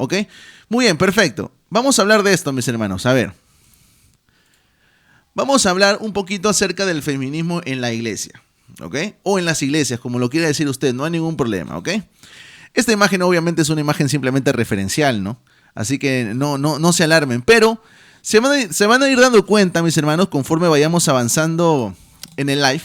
¿ok? Muy bien, perfecto. Vamos a hablar de esto, mis hermanos. A ver. Vamos a hablar un poquito acerca del feminismo en la iglesia, ¿ok? O en las iglesias, como lo quiera decir usted, no hay ningún problema, ¿ok? Esta imagen obviamente es una imagen simplemente referencial, ¿no? Así que no se alarmen, pero se van a ir dando cuenta, mis hermanos, conforme vayamos avanzando en el live,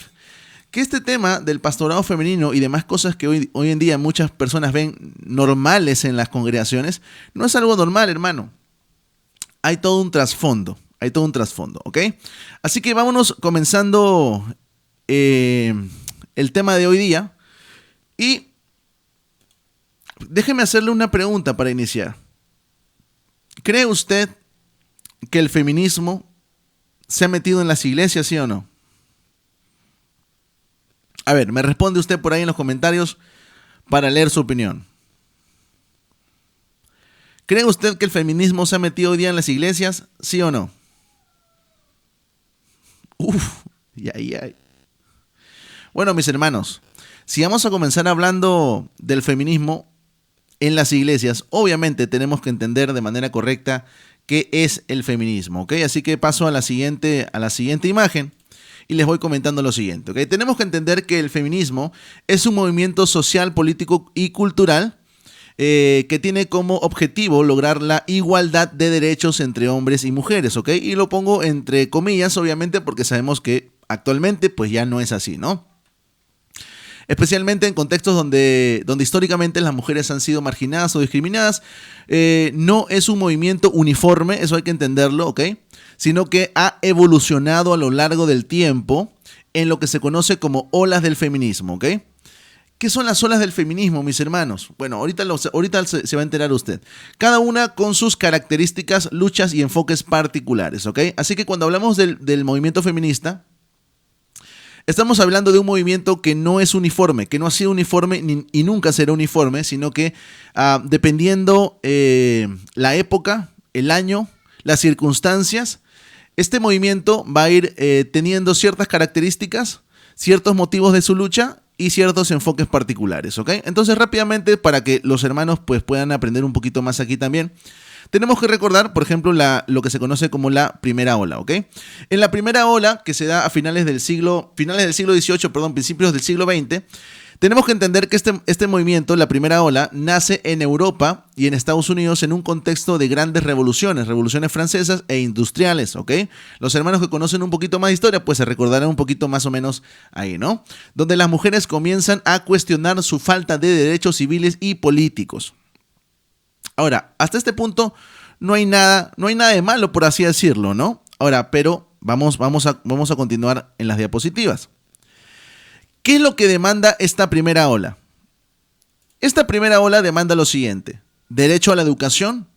que este tema del pastorado femenino y demás cosas que hoy en día muchas personas ven normales en las congregaciones, no es algo normal, hermano. Hay todo un trasfondo, ¿ok? Así que vámonos comenzando el tema de hoy día. Y déjeme hacerle una pregunta para iniciar. ¿Cree usted que el feminismo se ha metido en las iglesias, sí o no? A ver, me responde usted por ahí en los comentarios para leer su opinión. ¿Cree usted que el feminismo se ha metido hoy día en las iglesias, sí o no? Ay. Bueno, mis hermanos, si vamos a comenzar hablando del feminismo en las iglesias, obviamente tenemos que entender de manera correcta qué es el feminismo, ¿ok? Así que paso a la siguiente imagen y les voy comentando lo siguiente, ¿ok? Tenemos que entender que el feminismo es un movimiento social, político y cultural que tiene como objetivo lograr la igualdad de derechos entre hombres y mujeres, ¿ok? Y lo pongo entre comillas, obviamente, porque sabemos que actualmente pues ya no es así, ¿no? Especialmente en contextos donde históricamente las mujeres han sido marginadas o discriminadas. No es un movimiento uniforme, eso hay que entenderlo, ¿ok? Sino que ha evolucionado a lo largo del tiempo en lo que se conoce como olas del feminismo, ¿ok? ¿Qué son las olas del feminismo, mis hermanos? Bueno, ahorita se va a enterar usted. Cada una con sus características, luchas y enfoques particulares, ¿ok? Así que cuando hablamos del movimiento feminista, estamos hablando de un movimiento que no es uniforme, que no ha sido uniforme y nunca será uniforme, sino que dependiendo la época, el año, las circunstancias, este movimiento va a ir teniendo ciertas características, ciertos motivos de su lucha y ciertos enfoques particulares, ¿ok? Entonces, rápidamente, para que los hermanos pues, puedan aprender un poquito más aquí también, tenemos que recordar, por ejemplo, lo que se conoce como la primera ola, ¿ok? En la primera ola, que se da a finales del siglo XVIII, principios del siglo XX, tenemos que entender que este movimiento, la primera ola, nace en Europa y en Estados Unidos en un contexto de grandes revoluciones francesas e industriales, ¿ok? Los hermanos que conocen un poquito más de historia, pues se recordarán un poquito más o menos ahí, ¿no? Donde las mujeres comienzan a cuestionar su falta de derechos civiles y políticos. Ahora, hasta este punto no hay nada de malo, por así decirlo, ¿no? Ahora, pero vamos a continuar en las diapositivas. ¿Qué es lo que demanda esta primera ola? Esta primera ola demanda lo siguiente: derecho a la educación,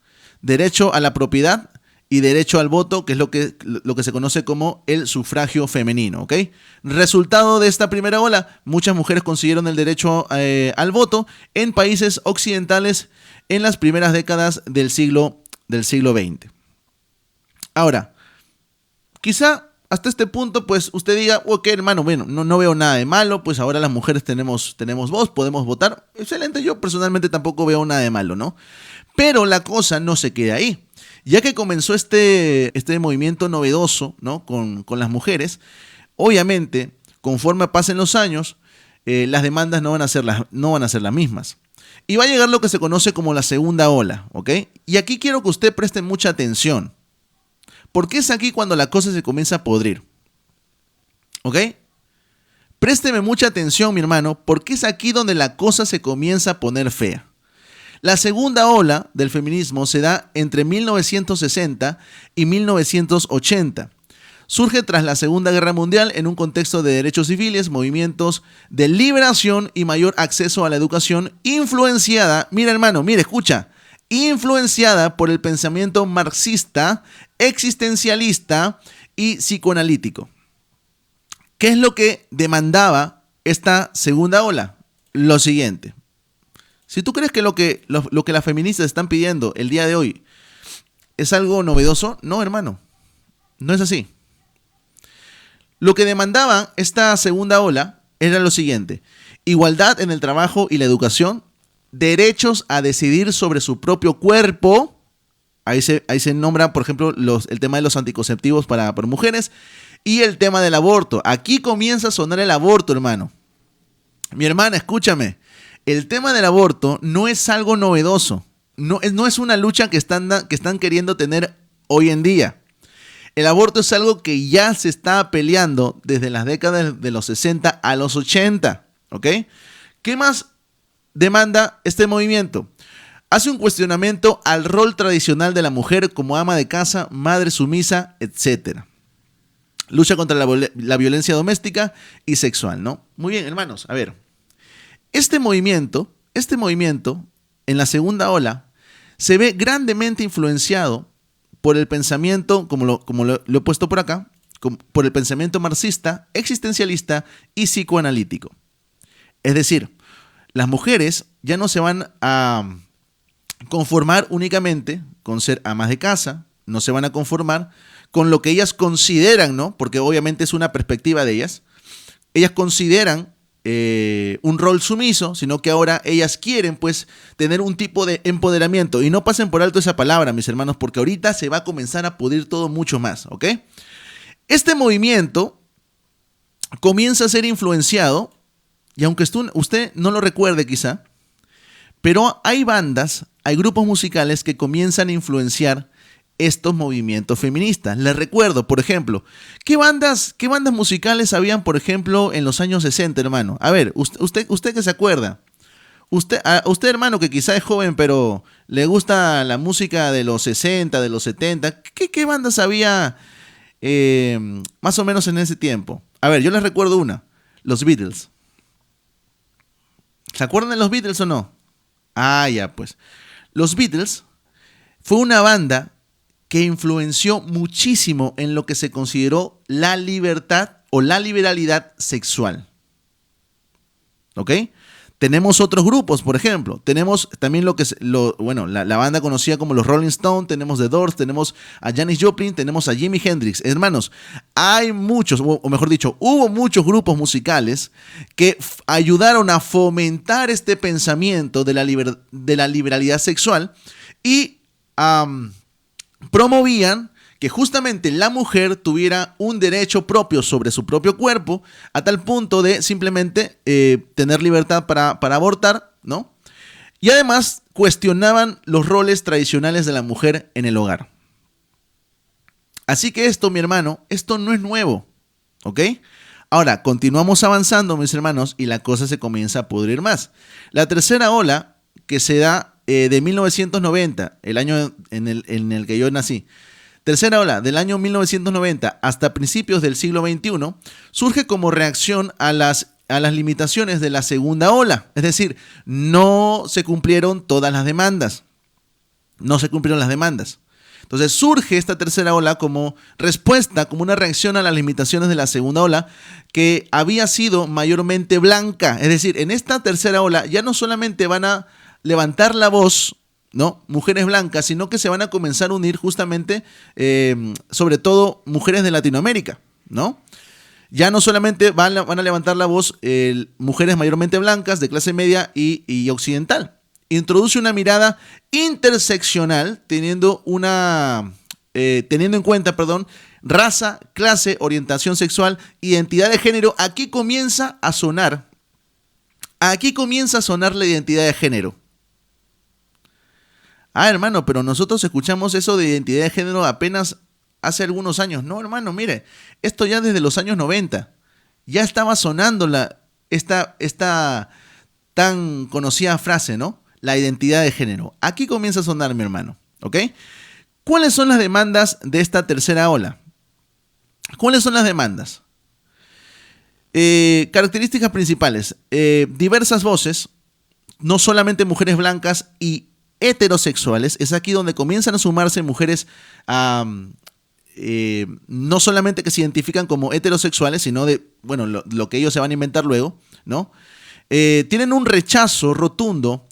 derecho a la propiedad y derecho al voto, que es lo que se conoce como el sufragio femenino, ¿ok? Resultado de esta primera ola, muchas mujeres consiguieron el derecho al voto en países occidentales en las primeras décadas del siglo XX. Ahora, quizá hasta este punto, pues usted diga, ok, hermano, bueno, no veo nada de malo, pues ahora las mujeres tenemos voz, podemos votar. Excelente, yo personalmente tampoco veo nada de malo, ¿no? Pero la cosa no se queda ahí. Ya que comenzó este movimiento novedoso, ¿no? con las mujeres, obviamente, conforme pasen los años, las demandas no van a ser las mismas. Y va a llegar lo que se conoce como la segunda ola, ¿ok? Y aquí quiero que usted preste mucha atención, porque es aquí cuando la cosa se comienza a podrir, ¿ok? Présteme mucha atención, mi hermano, porque es aquí donde la cosa se comienza a poner fea. La segunda ola del feminismo se da entre 1960 y 1980. Surge tras la Segunda Guerra Mundial en un contexto de derechos civiles, movimientos de liberación y mayor acceso a la educación, influenciada, mira hermano, mira, escucha, influenciada por el pensamiento marxista, existencialista y psicoanalítico. ¿Qué es lo que demandaba esta segunda ola? Lo siguiente. Si tú crees que lo que las feministas están pidiendo el día de hoy es algo novedoso, no, hermano, no es así. Lo que demandaba esta segunda ola era lo siguiente: igualdad en el trabajo y la educación, derechos a decidir sobre su propio cuerpo. Ahí se nombra, por ejemplo, el tema de los anticonceptivos para mujeres y el tema del aborto. Aquí comienza a sonar el aborto, hermano. Mi hermana, escúchame. El tema del aborto no es algo novedoso. No es una lucha que están queriendo tener hoy en día. El aborto es algo que ya se está peleando desde las décadas de los 60 a los 80. ¿Ok? ¿Qué más demanda este movimiento? Hace un cuestionamiento al rol tradicional de la mujer como ama de casa, madre sumisa, etc. Lucha contra la violencia doméstica y sexual, ¿no? Muy bien, hermanos, a ver. Este movimiento, en la segunda ola, se ve grandemente influenciado por el pensamiento, como lo he puesto por acá, por el pensamiento marxista, existencialista y psicoanalítico. Es decir, las mujeres ya no se van a conformar únicamente con ser amas de casa, no se van a conformar con lo que ellas consideran, ¿no? Porque obviamente es una perspectiva de ellas. Ellas consideran un rol sumiso, sino que ahora ellas quieren pues tener un tipo de empoderamiento. Y no pasen por alto esa palabra, mis hermanos, porque ahorita se va a comenzar a pudrir todo mucho más, ¿ok? Este movimiento comienza a ser influenciado, y aunque usted no lo recuerde quizá, pero hay bandas, hay grupos musicales que comienzan a influenciar estos movimientos feministas. Les recuerdo, por ejemplo, ¿qué bandas musicales habían, por ejemplo, en los años 60, hermano? A ver, usted que se acuerda. Usted, hermano, que quizá es joven, pero le gusta la música de los 60, de los 70. ¿Qué bandas había más o menos en ese tiempo? A ver, yo les recuerdo una. Los Beatles. ¿Se acuerdan de los Beatles o no? Ah, ya, pues. Los Beatles fue una banda que influenció muchísimo en lo que se consideró la libertad o la liberalidad sexual. ¿Ok? Tenemos otros grupos, por ejemplo. Tenemos también la banda conocida como los Rolling Stones, tenemos The Doors, tenemos a Janis Joplin, tenemos a Jimi Hendrix. Hermanos, hay muchos, o mejor dicho, hubo muchos grupos musicales que ayudaron a fomentar este pensamiento de la liberalidad sexual y promovían que justamente la mujer tuviera un derecho propio sobre su propio cuerpo, a tal punto de simplemente tener libertad para abortar, ¿no? Y además cuestionaban los roles tradicionales de la mujer en el hogar. Así que esto, mi hermano, esto no es nuevo, ¿ok? Ahora, continuamos avanzando, mis hermanos, y la cosa se comienza a pudrir más. La tercera ola, que se da de 1990, el año en el que yo nací, tercera ola del año 1990 hasta principios del siglo XXI, surge como reacción a las limitaciones de la segunda ola. Es decir, no se cumplieron todas las demandas. No se cumplieron las demandas. Entonces surge esta tercera ola como respuesta, como una reacción a las limitaciones de la segunda ola, que había sido mayormente blanca. Es decir, en esta tercera ola ya no solamente van a levantar la voz, ¿no?, mujeres blancas, sino que se van a comenzar a unir justamente, sobre todo mujeres de Latinoamérica, ¿no? Ya no solamente van a levantar la voz mujeres mayormente blancas, de clase media y occidental. Introduce una mirada interseccional teniendo en cuenta, raza, clase, orientación sexual, identidad de género. Aquí comienza a sonar la identidad de género. Ah, hermano, pero nosotros escuchamos eso de identidad de género apenas hace algunos años. No, hermano, mire, esto ya desde los años 90 ya estaba sonando esta tan conocida frase, ¿no? La identidad de género. Aquí comienza a sonar, mi hermano, ¿ok? ¿Cuáles son las demandas de esta tercera ola? ¿Cuáles son las demandas? Características principales. Diversas voces, no solamente mujeres blancas y heterosexuales. Es aquí donde comienzan a sumarse mujeres no solamente que se identifican como heterosexuales, sino de, lo que ellos se van a inventar luego, ¿no? Tienen un rechazo rotundo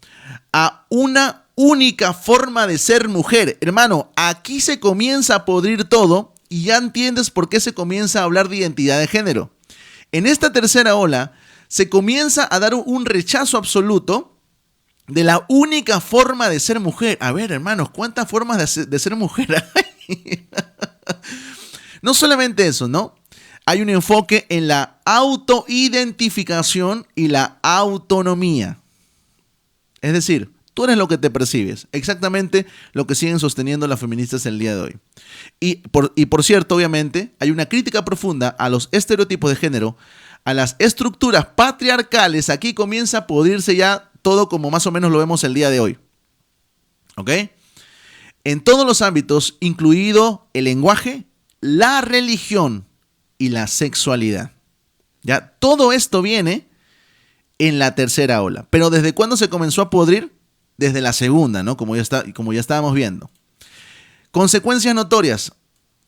a una única forma de ser mujer. Hermano, aquí se comienza a podrir todo y ya entiendes por qué se comienza a hablar de identidad de género. En esta tercera ola se comienza a dar un rechazo absoluto de la única forma de ser mujer. A ver, hermanos, ¿cuántas formas de ser mujer hay? No solamente eso, ¿no? Hay un enfoque en la autoidentificación y la autonomía. Es decir, tú eres lo que te percibes. Exactamente lo que siguen sosteniendo las feministas el día de hoy. Y por cierto, obviamente, hay una crítica profunda a los estereotipos de género, a las estructuras patriarcales. Aquí comienza a pudrirse ya todo como más o menos lo vemos el día de hoy. ¿Ok? En todos los ámbitos, incluido el lenguaje, la religión y la sexualidad. Ya, todo esto viene en la tercera ola. Pero ¿desde cuándo se comenzó a podrir? Desde la segunda, ¿no? Como ya estábamos viendo. Consecuencias notorias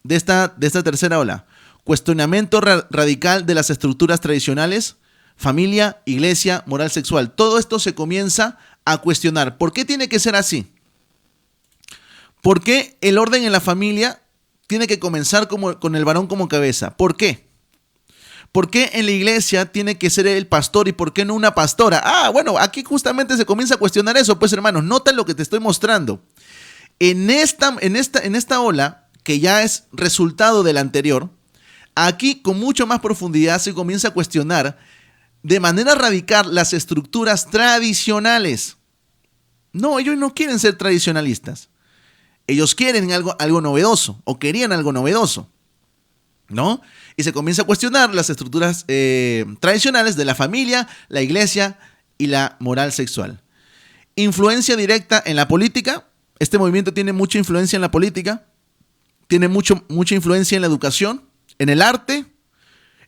de esta tercera ola. Cuestionamiento radical de las estructuras tradicionales, familia, iglesia, moral sexual. Todo esto se comienza a cuestionar. ¿Por qué tiene que ser así? ¿Por qué el orden en la familia tiene que comenzar con el varón como cabeza? ¿Por qué? ¿Por qué en la iglesia tiene que ser el pastor y por qué no una pastora? Bueno, aquí justamente se comienza a cuestionar eso. Pues hermanos, nota lo que te estoy mostrando. En esta ola, que ya es resultado de la anterior, aquí con mucho más profundidad se comienza a cuestionar de manera radical las estructuras tradicionales. No, ellos no quieren ser tradicionalistas. Ellos quieren algo novedoso o querían algo novedoso, ¿no? Y se comienza a cuestionar las estructuras tradicionales de la familia, la iglesia y la moral sexual. Influencia directa en la política. Este movimiento tiene mucha influencia en la política, tiene mucha influencia en la educación, en el arte,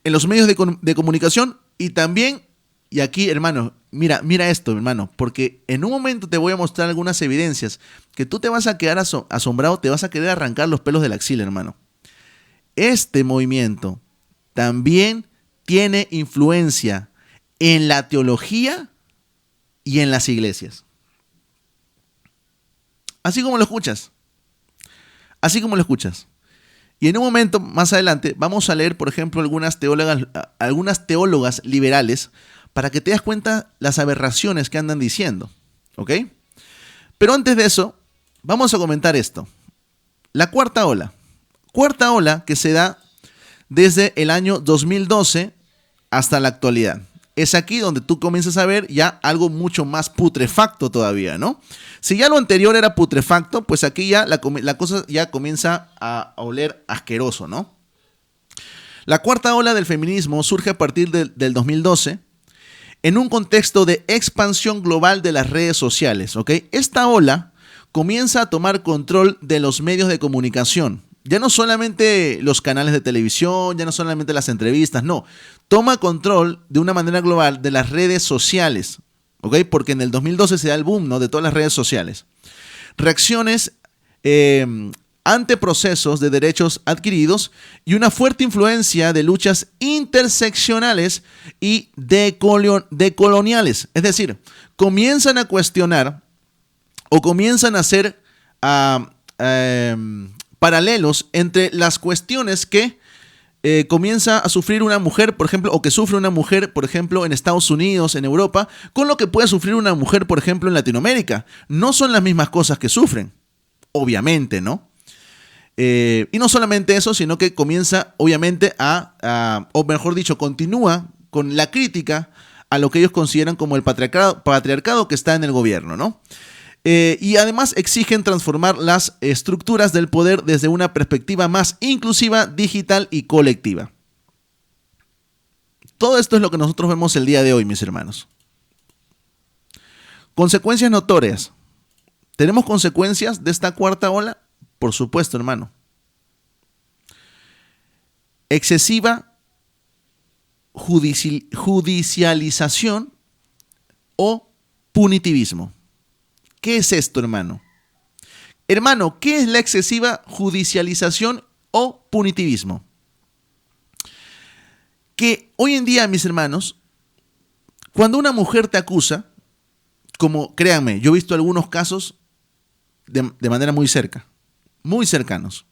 en los medios de comunicación y también, y aquí, hermano, mira esto, hermano, porque en un momento te voy a mostrar algunas evidencias que tú te vas a quedar asombrado, te vas a querer arrancar los pelos de la axila, hermano. Este movimiento también tiene influencia en la teología y en las iglesias. Así como lo escuchas. Así como lo escuchas. Y en un momento más adelante vamos a leer, por ejemplo, algunas teólogas liberales para que te das cuenta las aberraciones que andan diciendo. ¿Ok? Pero antes de eso, vamos a comentar esto. La cuarta ola. Cuarta ola que se da desde el año 2012 hasta la actualidad. Es aquí donde tú comienzas a ver ya algo mucho más putrefacto todavía, ¿no? Si ya lo anterior era putrefacto, pues aquí ya la cosa ya comienza a oler asqueroso, ¿no? La cuarta ola del feminismo surge a partir del 2012 en un contexto de expansión global de las redes sociales, ¿ok? Esta ola comienza a tomar control de los medios de comunicación. Ya no solamente los canales de televisión, ya no solamente las entrevistas, no. Toma control de una manera global de las redes sociales, ¿ok? Porque en el 2012 se da el boom, ¿no?, de todas las redes sociales. Reacciones ante procesos de derechos adquiridos y una fuerte influencia de luchas interseccionales y decoloniales. Es decir, comienzan a cuestionar o comienzan a hacer paralelos entre las cuestiones que comienza a sufrir una mujer, por ejemplo, o que sufre una mujer, por ejemplo, en Estados Unidos, en Europa, con lo que puede sufrir una mujer, por ejemplo, en Latinoamérica. No son las mismas cosas que sufren, obviamente, ¿no? Y no solamente eso, sino que comienza, obviamente, o mejor dicho, continúa con la crítica a lo que ellos consideran como el patriarcado que está en el gobierno, ¿no? Y además exigen transformar las estructuras del poder desde una perspectiva más inclusiva, digital y colectiva. Todo esto es lo que nosotros vemos el día de hoy, mis hermanos. Consecuencias notorias. ¿Tenemos consecuencias de esta cuarta ola? Por supuesto, hermano. Excesiva judicialización o punitivismo. ¿Qué es esto, hermano? Hermano, ¿qué es la excesiva judicialización o punitivismo? Que hoy en día, mis hermanos, cuando una mujer te acusa, como créanme, yo he visto algunos casos de manera muy cercanos.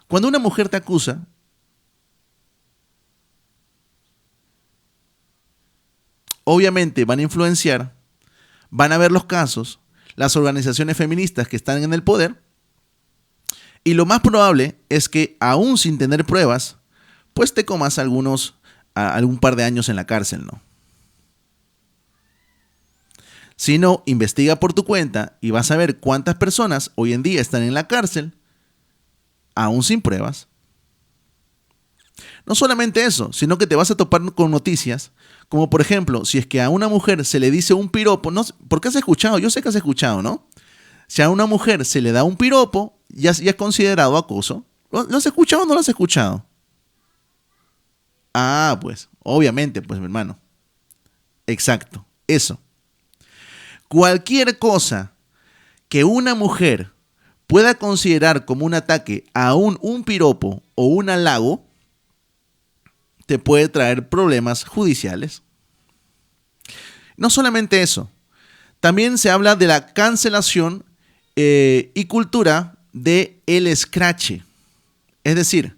Cuando una mujer te acusa, obviamente van a influenciar, van a ver los casos, las organizaciones feministas que están en el poder, y lo más probable es que, aún sin tener pruebas, pues te comas algún par de años en la cárcel, ¿no? Si no, investiga por tu cuenta y vas a ver cuántas personas hoy en día están en la cárcel, aún sin pruebas. No solamente eso, sino que te vas a topar con noticias, como por ejemplo, si es que a una mujer se le dice un piropo, no, ¿por qué has escuchado? Yo sé que has escuchado, ¿no? Si a una mujer se le da un piropo, ya es considerado acoso. ¿Lo has escuchado o no lo has escuchado? Ah, pues, obviamente, pues, mi hermano. Exacto, eso. Cualquier cosa que una mujer pueda considerar como un ataque a un piropo o un halago, te puede traer problemas judiciales. No solamente eso, también se habla de la cancelación y cultura del escrache. Es decir,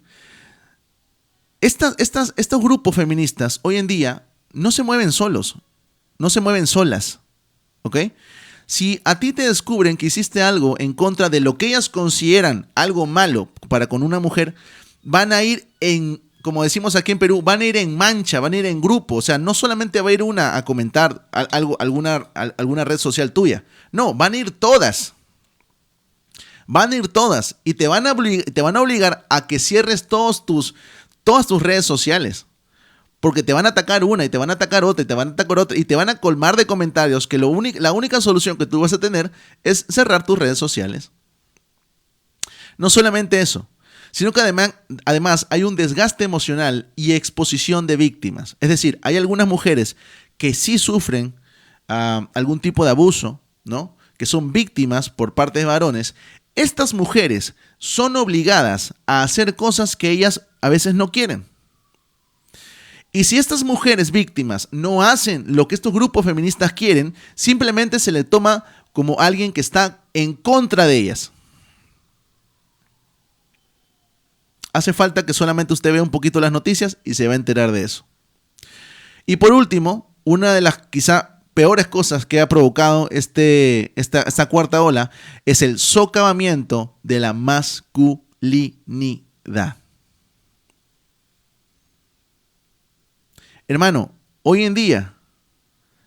estos grupos feministas hoy en día no se mueven solos, no se mueven solas, ¿ok? Si a ti te descubren que hiciste algo en contra de lo que ellas consideran algo malo para con una mujer, van a ir como decimos aquí en Perú, van a ir en mancha, van a ir en grupo. O sea, no solamente va a ir una a comentar alguna red social tuya. No, van a ir todas. Van a ir todas y te van a obligar a que cierres todas tus redes sociales. Porque te van a atacar una y te van a atacar otra y te van a atacar otra y te van a colmar de comentarios que la única solución que tú vas a tener es cerrar tus redes sociales. No solamente eso, sino que además hay un desgaste emocional y exposición de víctimas. Es decir, hay algunas mujeres que sí sufren algún tipo de abuso, ¿no? Que son víctimas por parte de varones. Estas mujeres son obligadas a hacer cosas que ellas a veces no quieren. Y si estas mujeres víctimas no hacen lo que estos grupos feministas quieren, simplemente se le toma como alguien que está en contra de ellas. Hace falta que solamente usted vea un poquito las noticias y se va a enterar de eso. Y por último, una de las quizá peores cosas que ha provocado esta cuarta ola es el socavamiento de la masculinidad. Hermano, hoy en día,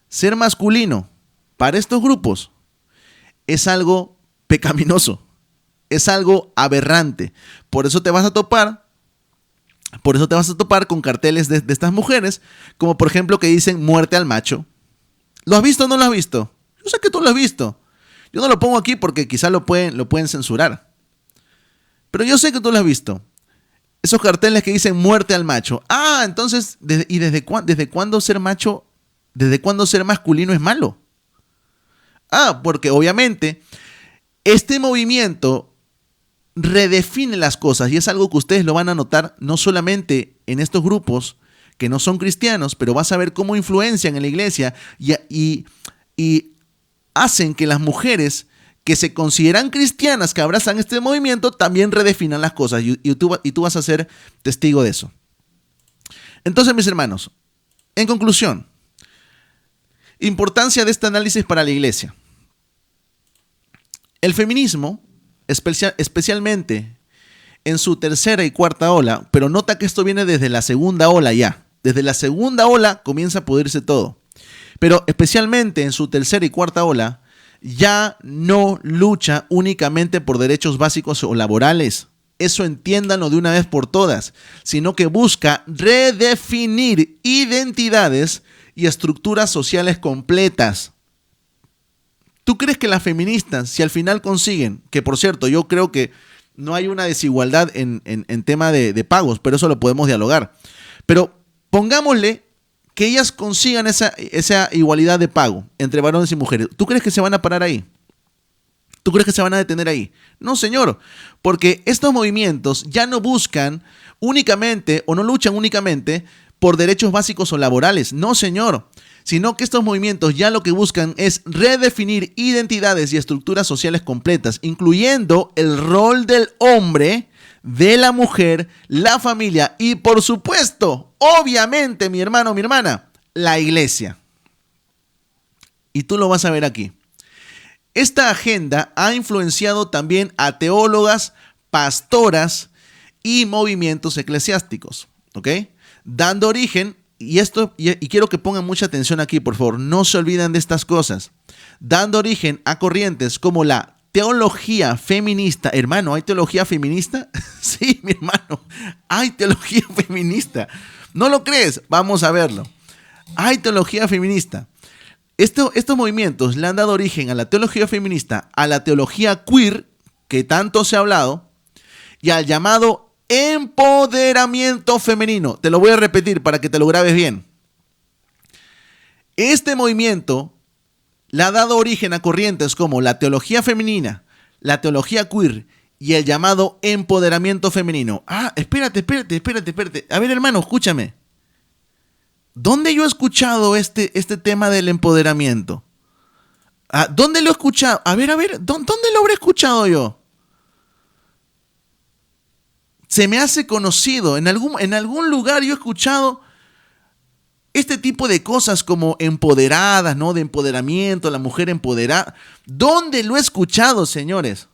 ser masculino para estos grupos es algo pecaminoso, es algo aberrante. Por eso te vas a topar con carteles de estas mujeres, como por ejemplo que dicen muerte al macho. ¿Lo has visto o no lo has visto? Yo sé que tú lo has visto. Yo no lo pongo aquí porque quizá lo pueden censurar. Pero yo sé que tú lo has visto. Esos carteles que dicen muerte al macho. Ah, entonces, ¿desde cuándo ser macho, desde cuándo ser masculino es malo? Ah, porque obviamente este movimiento redefine las cosas y es algo que ustedes lo van a notar no solamente en estos grupos que no son cristianos, pero vas a ver cómo influencian en la iglesia y hacen que las mujeres que se consideran cristianas, que abrazan este movimiento, también redefinan las cosas y tú vas a ser testigo de eso. Entonces, mis hermanos, en conclusión, importancia de este análisis para la iglesia. El feminismo, especialmente en su tercera y cuarta ola, pero nota que esto viene desde la segunda ola ya. Desde la segunda ola comienza a pudrirse todo. Pero especialmente en su tercera y cuarta ola, ya no lucha únicamente por derechos básicos o laborales. Eso entiéndanlo de una vez por todas, sino que busca redefinir identidades y estructuras sociales completas. ¿Tú crees que las feministas, si al final consiguen, que por cierto, yo creo que no hay una desigualdad en tema de pagos, pero eso lo podemos dialogar, pero pongámosle que ellas consigan esa igualdad de pago entre varones y mujeres, ¿tú crees que se van a parar ahí? ¿Tú crees que se van a detener ahí? No, señor, porque estos movimientos ya no buscan únicamente o no luchan únicamente por derechos básicos o laborales. No, señor, sino que estos movimientos ya lo que buscan es redefinir identidades y estructuras sociales completas, incluyendo el rol del hombre, de la mujer, la familia y, por supuesto, obviamente, mi hermano, mi hermana, la iglesia. Y tú lo vas a ver aquí. Esta agenda ha influenciado también a teólogas, pastoras y movimientos eclesiásticos, ¿ok? Dando origen, y quiero que pongan mucha atención aquí, por favor, no se olviden de estas cosas, dando origen a corrientes como la teología feminista. Hermano, ¿hay teología feminista? Sí, mi hermano, hay teología feminista. ¿No lo crees? Vamos a verlo. Hay teología feminista. Estos movimientos le han dado origen a la teología feminista, a la teología queer, que tanto se ha hablado, y al llamado empoderamiento femenino. Te lo voy a repetir para que te lo grabes bien. Este movimiento le ha dado origen a corrientes como la teología femenina, la teología queer y el llamado empoderamiento femenino. Ah, espérate. A ver, hermano, escúchame. ¿Dónde yo he escuchado este tema del empoderamiento? ¿Dónde lo he escuchado? A ver, ¿dónde lo habré escuchado yo? Se me hace conocido. En algún lugar yo he escuchado este tipo de cosas como empoderadas, ¿no? De empoderamiento, la mujer empoderada. ¿Dónde lo he escuchado, señores?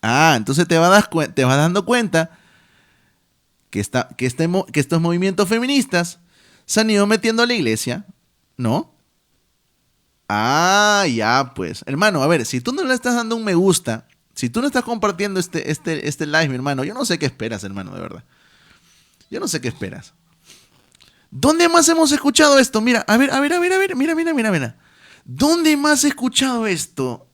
Entonces te vas dando cuenta que estos movimientos feministas se han ido metiendo a la iglesia, ¿no? Ya, pues. Hermano, a ver, si tú no le estás dando un me gusta, si tú no estás compartiendo este live, mi hermano, yo no sé qué esperas, hermano, de verdad. Yo no sé qué esperas. ¿Dónde más hemos escuchado esto? Mira, a ver, mira. ¿Dónde más he escuchado esto?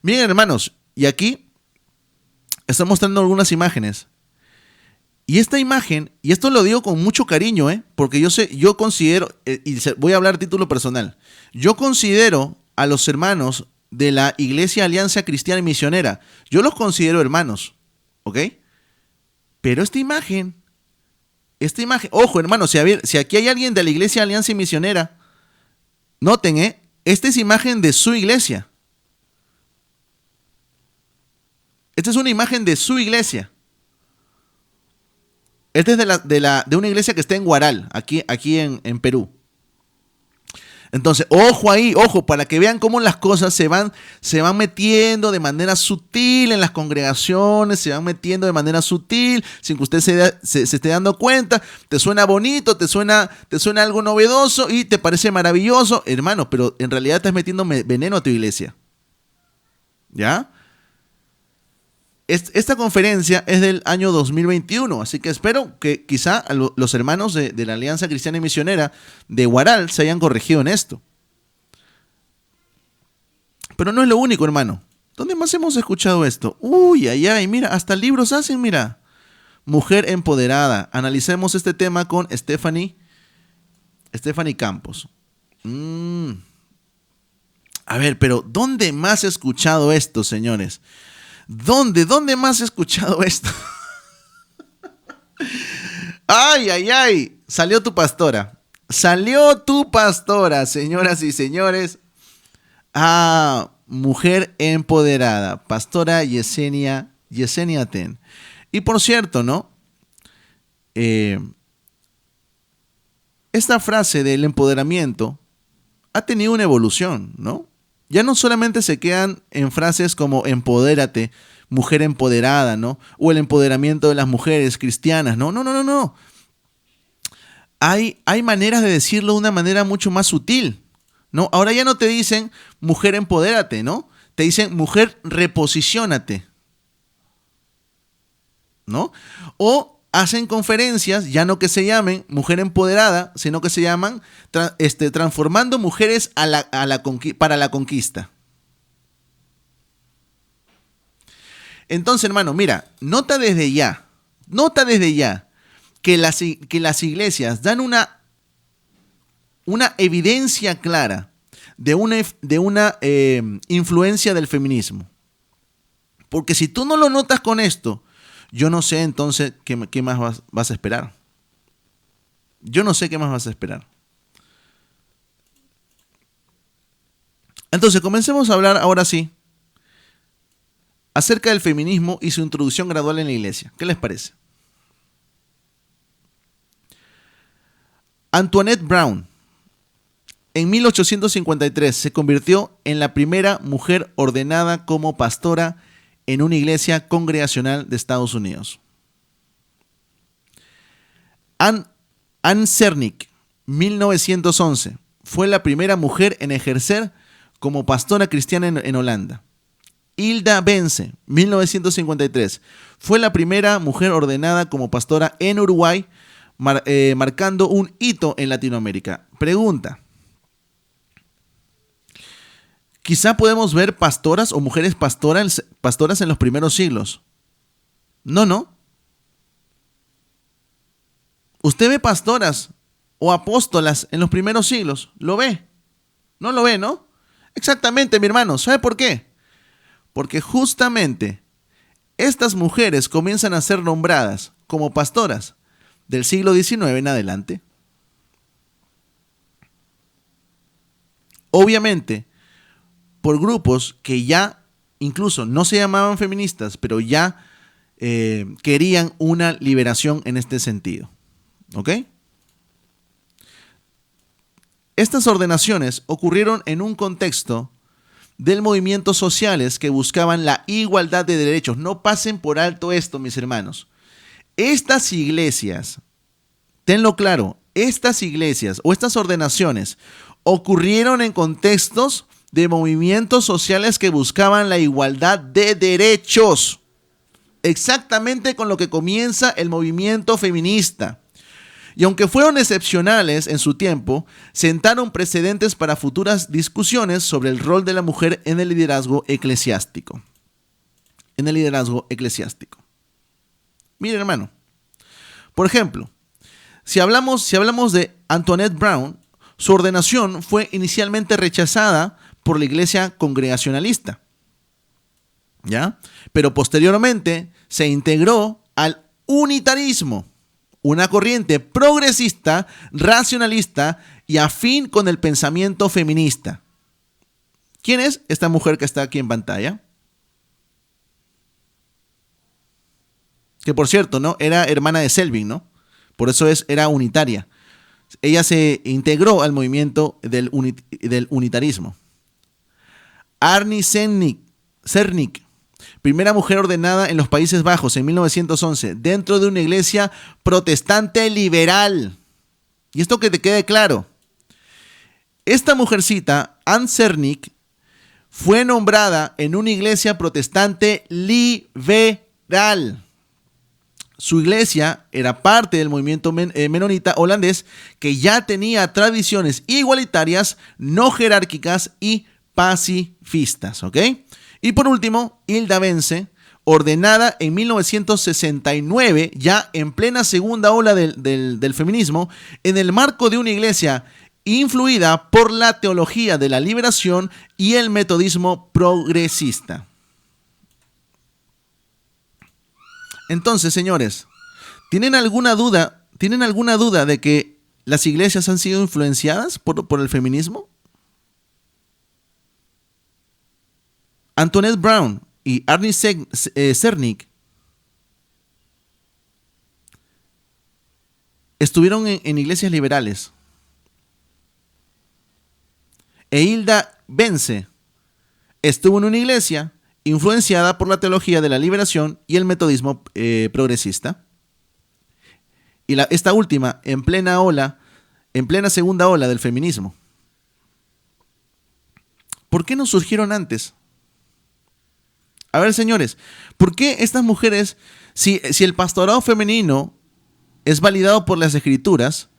Miren, hermanos, y aquí está mostrando algunas imágenes. Y esta imagen, y esto lo digo con mucho cariño, porque yo considero, y voy a hablar a título personal, yo considero a los hermanos de la Iglesia Alianza Cristiana y Misionera, yo los considero hermanos, ¿ok? Pero esta imagen, ojo, hermanos, si aquí hay alguien de la Iglesia Alianza y Misionera, noten, esta es imagen de su iglesia. Esta es una imagen de su iglesia. Esta es de una iglesia que está en Huaral, aquí en Perú. Entonces, ojo ahí, para que vean cómo las cosas se van metiendo de manera sutil en las congregaciones, se van metiendo de manera sutil, sin que usted se esté dando cuenta. Te suena bonito, te suena algo novedoso y te parece maravilloso, hermano, pero en realidad estás metiendo veneno a tu iglesia. ¿Ya? Esta conferencia es del año 2021, así que espero que quizá los hermanos de la Alianza Cristiana y Misionera de Huaral se hayan corregido en esto. Pero no es lo único, hermano. ¿Dónde más hemos escuchado esto? Mira, hasta libros hacen, mira. Mujer empoderada. Analicemos este tema con Stephanie Campos. A ver, pero ¿dónde más he escuchado esto, señores? ¿Dónde más he escuchado esto? Salió tu pastora, señoras y señores. Mujer empoderada, pastora Yesenia Ten. Y por cierto, ¿no? Esta frase del empoderamiento ha tenido una evolución, ¿no? Ya no solamente se quedan en frases como empodérate, mujer empoderada, ¿no? O el empoderamiento de las mujeres cristianas, ¿no? No. Hay maneras de decirlo de una manera mucho más sutil, ¿no? Ahora ya no te dicen mujer empodérate, ¿no? Te dicen mujer reposiciónate, ¿no? O hacen conferencias, ya no que se llamen mujer empoderada, sino que se llaman transformando mujeres para la conquista. Entonces, hermano, mira, nota desde ya que las iglesias dan una evidencia clara de una influencia del feminismo. Porque si tú no lo notas con esto, yo no sé entonces qué más vas a esperar. Yo no sé qué más vas a esperar. Entonces, comencemos a hablar ahora sí acerca del feminismo y su introducción gradual en la iglesia. ¿Qué les parece? Antoinette Brown, en 1853, se convirtió en la primera mujer ordenada como pastora en una iglesia congregacional de Estados Unidos. Anne Cernick, 1911, fue la primera mujer en ejercer como pastora cristiana en Holanda. Hilda Bence, 1953, fue la primera mujer ordenada como pastora en Uruguay, marcando un hito en Latinoamérica. Pregunta: quizá podemos ver pastoras o mujeres pastoras en los primeros siglos. No. ¿Usted ve pastoras o apóstolas en los primeros siglos? ¿Lo ve? No lo ve, ¿no? Exactamente, mi hermano. ¿Sabe por qué? Porque justamente estas mujeres comienzan a ser nombradas como pastoras del siglo XIX en adelante. Obviamente, por grupos que ya incluso no se llamaban feministas, pero ya querían una liberación en este sentido. ¿Ok? Estas ordenaciones ocurrieron en un contexto del movimientos sociales que buscaban la igualdad de derechos. No pasen por alto esto, mis hermanos. Estas iglesias, tenlo claro, estas iglesias o estas ordenaciones ocurrieron en contextos de movimientos sociales que buscaban la igualdad de derechos. Exactamente con lo que comienza el movimiento feminista. Y aunque fueron excepcionales en su tiempo, sentaron precedentes para futuras discusiones sobre el rol de la mujer en el liderazgo eclesiástico. Mire, hermano, por ejemplo, si hablamos de Antoinette Brown, su ordenación fue inicialmente rechazada por la iglesia congregacionalista, ¿ya? Pero posteriormente se integró al unitarismo, una corriente progresista, racionalista y afín con el pensamiento feminista. ¿Quién es esta mujer que está aquí en pantalla? Que por cierto, ¿no? Era hermana de Selvin, ¿no? Por eso era unitaria. Ella se integró al movimiento del unitarismo. Arnie Cernick, primera mujer ordenada en los Países Bajos en 1911, dentro de una iglesia protestante liberal. Y esto que te quede claro. Esta mujercita, Anne Cernick, fue nombrada en una iglesia protestante liberal. Su iglesia era parte del movimiento menonita holandés, que ya tenía tradiciones igualitarias, no jerárquicas y pacifistas, ¿ok? Y por último, Hilda Bence, ordenada en 1969, ya en plena segunda ola del feminismo, en el marco de una iglesia influida por la teología de la liberación y el metodismo progresista. Entonces, señores, ¿tienen alguna duda de que las iglesias han sido influenciadas por el feminismo? Antoinette Brown y Arnie Cernick estuvieron en iglesias liberales. E Hilda Bence estuvo en una iglesia influenciada por la teología de la liberación y el metodismo progresista. Y esta última en plena segunda ola del feminismo. ¿Por qué no surgieron antes? A ver, señores, ¿por qué estas mujeres, si el pastorado femenino es validado por las escrituras,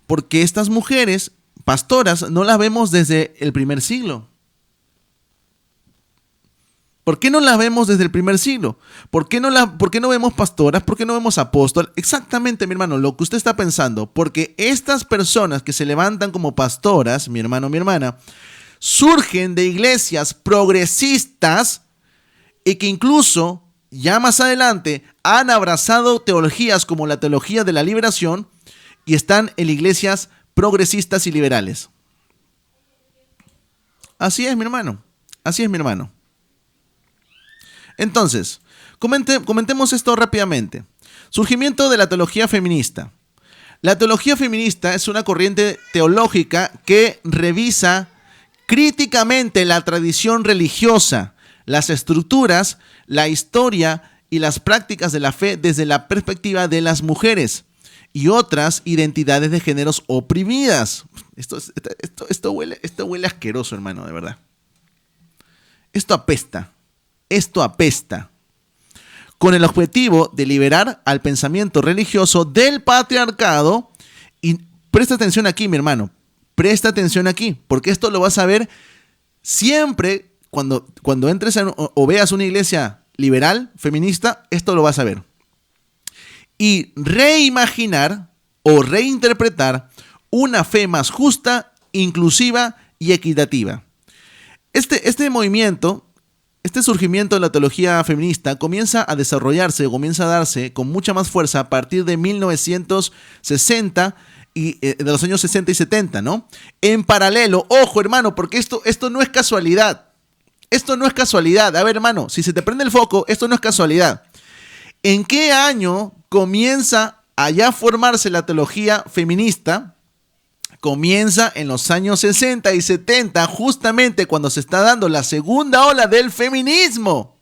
por qué estas mujeres pastoras no las vemos desde el primer siglo? ¿Por qué no las vemos desde el primer siglo? ¿Por qué no vemos pastoras? ¿Por qué no vemos apóstoles? Exactamente, mi hermano, lo que usted está pensando. Porque estas personas que se levantan como pastoras, mi hermano, mi hermana, surgen de iglesias progresistas y que incluso ya más adelante han abrazado teologías como la teología de la liberación y están en iglesias progresistas y liberales. Así es, mi hermano. Así es, mi hermano. Entonces, comentemos esto rápidamente. Surgimiento de la teología feminista. La teología feminista es una corriente teológica que revisa críticamente la tradición religiosa, las estructuras, la historia y las prácticas de la fe desde la perspectiva de las mujeres y otras identidades de géneros oprimidas. Esto huele asqueroso, hermano, de verdad. Esto apesta. Esto apesta. Con el objetivo de liberar al pensamiento religioso del patriarcado. Y presta atención aquí, mi hermano. Presta atención aquí, porque esto lo vas a ver siempre cuando entres o veas una iglesia liberal, feminista, esto lo vas a ver. Y reimaginar o reinterpretar una fe más justa, inclusiva y equitativa. Este movimiento, este surgimiento de la teología feminista comienza a desarrollarse, comienza a darse con mucha más fuerza a partir de 1960 y de los años 60 y 70, ¿no? En paralelo, ojo, hermano, porque esto no es casualidad. Esto no es casualidad. A ver, hermano, si se te prende el foco, esto no es casualidad. ¿En qué año comienza a ya formarse la teología feminista? Comienza en los años 60 y 70, justamente cuando se está dando la segunda ola del feminismo.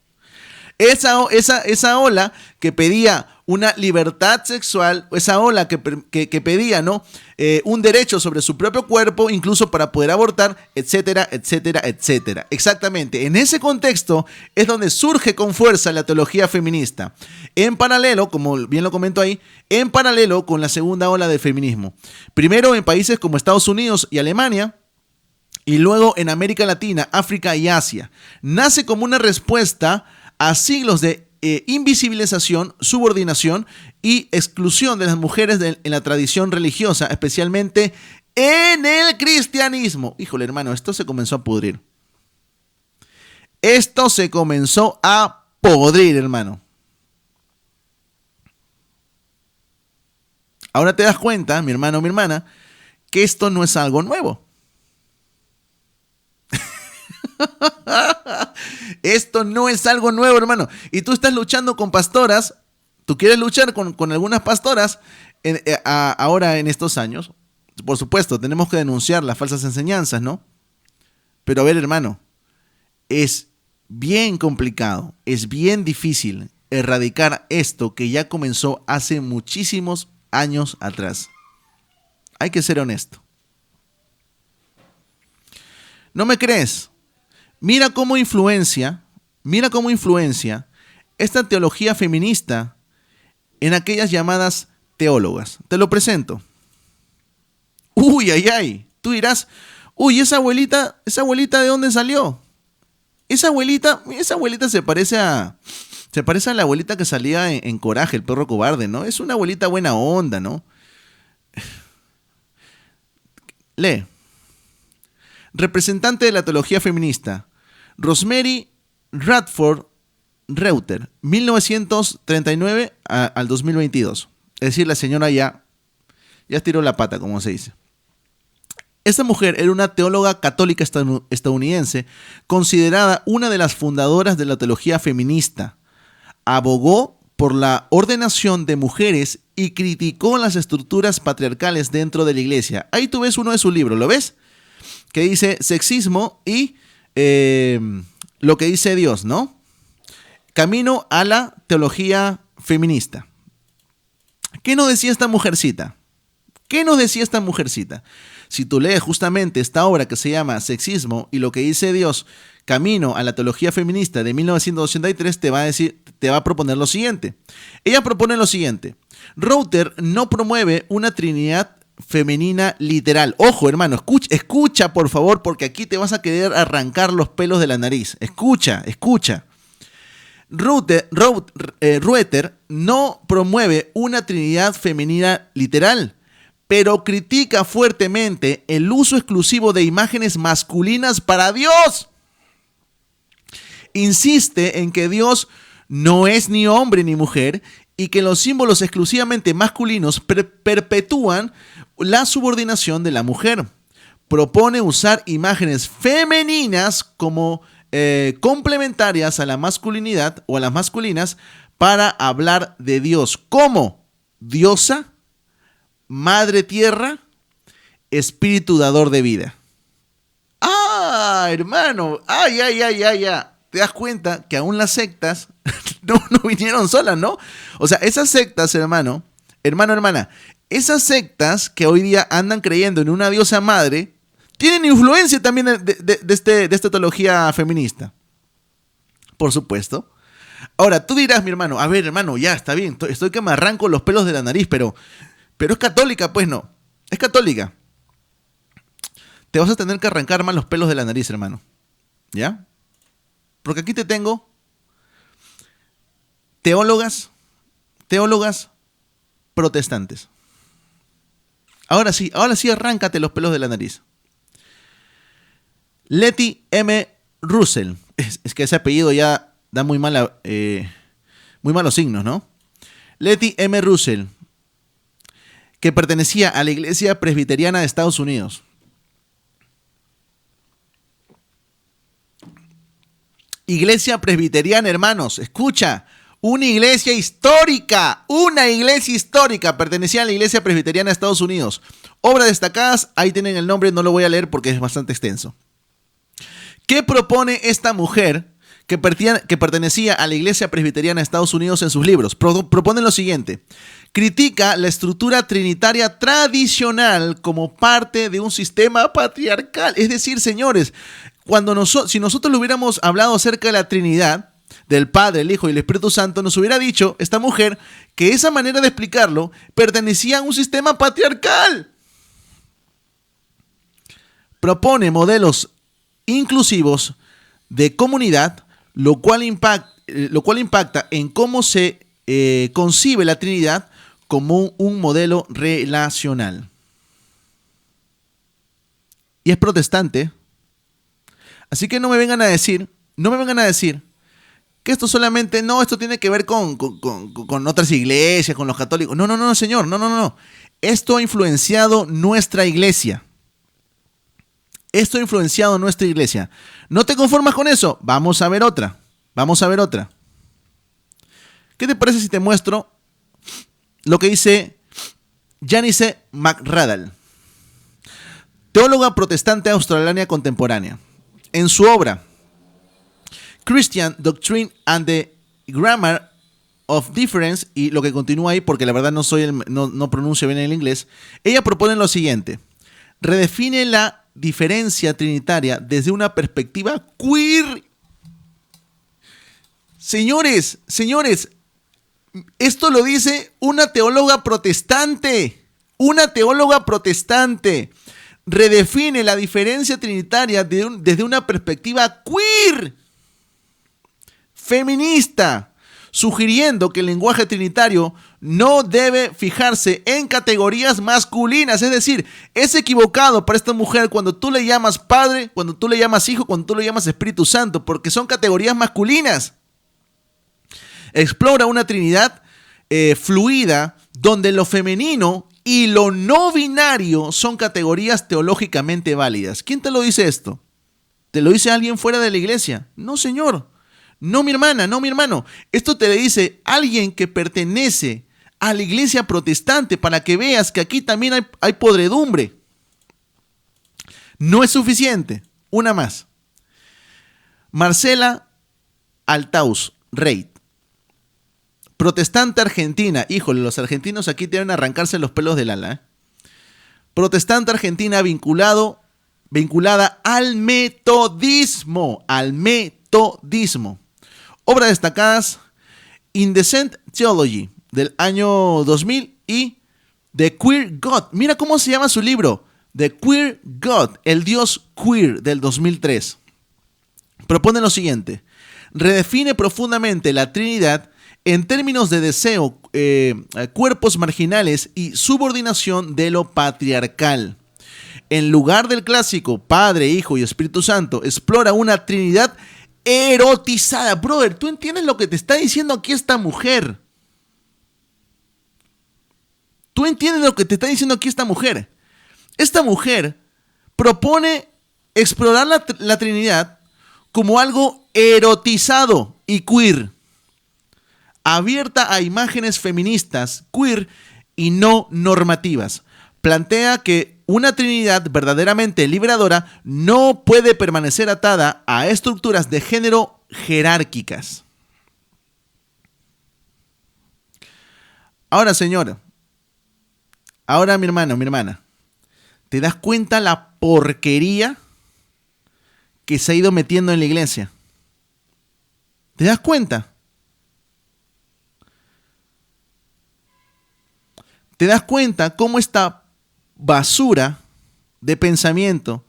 Esa ola que pedía una libertad sexual, esa ola que pedía, ¿no? Un derecho sobre su propio cuerpo, incluso para poder abortar, etcétera, etcétera, etcétera. Exactamente, en ese contexto es donde surge con fuerza la teología feminista. En paralelo, como bien lo comento ahí, en paralelo con la segunda ola del feminismo. Primero en países como Estados Unidos y Alemania, y luego en América Latina, África y Asia. Nace como una respuesta a siglos de invisibilización, subordinación y exclusión de las mujeres en la tradición religiosa, especialmente en el cristianismo. Híjole, hermano, esto se comenzó a pudrir. Esto se comenzó a podrir, hermano. Ahora te das cuenta, mi hermano o mi hermana, que esto no es algo nuevo. Esto no es algo nuevo, hermano. Y tú estás luchando con pastoras. Tú quieres luchar con algunas pastoras ahora en estos años. Por supuesto, tenemos que denunciar las falsas enseñanzas, ¿no? Pero a ver, hermano, es bien complicado, es bien difícil erradicar esto que ya comenzó hace muchísimos años atrás. Hay que ser honesto. ¿No me crees? Mira cómo influencia esta teología feminista en aquellas llamadas teólogas. Te lo presento. Uy, ay, ay. Tú dirás, uy, esa abuelita, ¿de dónde salió? Esa abuelita se parece a la abuelita que salía en Coraje, el perro cobarde, ¿no? Es una abuelita buena onda, ¿no? Lee. Representante de la teología feminista, Rosemary Radford Reuter, 1939 al 2022. Es decir, la señora ya estiró la pata, como se dice. Esta mujer era una teóloga católica estadounidense, considerada una de las fundadoras de la teología feminista. Abogó por la ordenación de mujeres y criticó las estructuras patriarcales dentro de la iglesia. Ahí tú ves uno de sus libros, ¿lo ves? Que dice Sexismo y lo que dice Dios, ¿no? Camino a la teología feminista. ¿Qué nos decía esta mujercita? ¿Qué nos decía esta mujercita? Si tú lees justamente esta obra que se llama Sexismo y lo que dice Dios, Camino a la teología feminista de 1983, te va a proponer lo siguiente. Ella propone lo siguiente. Reuter no promueve una trinidad femenina literal. Ojo, hermano, escucha por favor, porque aquí te vas a querer arrancar los pelos de la nariz. Escucha. Reuter no promueve una trinidad femenina literal, pero critica fuertemente el uso exclusivo de imágenes masculinas para Dios. Insiste en que Dios no es ni hombre ni mujer y que los símbolos exclusivamente masculinos perpetúan la subordinación de la mujer. Propone usar imágenes femeninas como complementarias a la masculinidad o a las masculinas para hablar de Dios como diosa, madre tierra, espíritu dador de vida. Ah, hermano, ya. Te das cuenta que aún las sectas no vinieron solas, ¿no? O sea, esas sectas, hermano, hermana, esas sectas que hoy día andan creyendo en una diosa madre, tienen influencia también de esta teología feminista. Por supuesto. Ahora, tú dirás, mi hermano, a ver, hermano, ya, está bien, estoy que me arranco los pelos de la nariz, pero es católica, pues no. Es católica. Te vas a tener que arrancar más los pelos de la nariz, hermano. ¿Ya? Porque aquí te tengo teólogas protestantes. Ahora sí, arráncate los pelos de la nariz. Letty M. Russell. Es que ese apellido ya da muy malos signos, ¿no? Letty M. Russell, que pertenecía a la Iglesia Presbiteriana de Estados Unidos. Iglesia Presbiteriana, hermanos, escucha, una iglesia histórica, pertenecía a la Iglesia Presbiteriana de Estados Unidos. Obras destacadas, ahí tienen el nombre, no lo voy a leer porque es bastante extenso. ¿Qué propone esta mujer que pertenecía a la Iglesia Presbiteriana de Estados Unidos en sus libros? Propone lo siguiente: critica la estructura trinitaria tradicional como parte de un sistema patriarcal. Es decir, señores, si nosotros le hubiéramos hablado acerca de la Trinidad, del Padre, el Hijo y el Espíritu Santo, nos hubiera dicho esta mujer que esa manera de explicarlo pertenecía a un sistema patriarcal. Propone modelos inclusivos de comunidad, lo cual impacta en cómo se concibe la Trinidad como un modelo relacional. Y es protestante. Así que no me vengan a decir que esto solamente, esto tiene que ver con otras iglesias, con los católicos. No, señor, no. Esto ha influenciado nuestra iglesia. ¿No te conformas con eso? Vamos a ver otra. ¿Qué te parece si te muestro lo que dice Janice McRadal, teóloga protestante australiana contemporánea? En su obra Christian Doctrine and the Grammar of Difference, y lo que continúa ahí porque la verdad no pronuncio bien el inglés, ella propone lo siguiente: redefine la diferencia trinitaria desde una perspectiva queer. Señores, esto lo dice una teóloga protestante. Redefine la diferencia trinitaria desde una perspectiva queer, feminista, sugiriendo que el lenguaje trinitario no debe fijarse en categorías masculinas. Es decir, es equivocado para esta mujer cuando tú le llamas Padre, cuando tú le llamas Hijo, cuando tú le llamas Espíritu Santo, porque son categorías masculinas. Explora una Trinidad fluida, donde lo femenino y lo no binario son categorías teológicamente válidas. ¿Quién te lo dice esto? ¿Te lo dice alguien fuera de la iglesia? No, señor. No, mi hermana, no, mi hermano. Esto te lo dice alguien que pertenece a la iglesia protestante, para que veas que aquí también hay podredumbre. No es suficiente. Una más. Marcela Altaus Reit, protestante argentina. Híjole, los argentinos aquí deben arrancarse los pelos del ala. Protestante argentina vinculada al metodismo. Obras destacadas: Indecent Theology, del año 2000, y The Queer God. Mira cómo se llama su libro. The Queer God, el Dios queer, del 2003. Propone lo siguiente: redefine profundamente la Trinidad en términos de deseo, cuerpos marginales y subordinación de lo patriarcal. En lugar del clásico Padre, Hijo y Espíritu Santo, explora una Trinidad erotizada. Brother, ¿tú entiendes lo que te está diciendo aquí esta mujer? Esta mujer propone explorar la Trinidad como algo erotizado y queer, abierta a imágenes feministas, queer y no normativas. Plantea que una Trinidad verdaderamente liberadora no puede permanecer atada a estructuras de género jerárquicas. Ahora, señor, ahora mi hermano, mi hermana, ¿te das cuenta la porquería que se ha ido metiendo en la iglesia? ¿Te das cuenta? ¿Te das cuenta cómo esta basura de pensamiento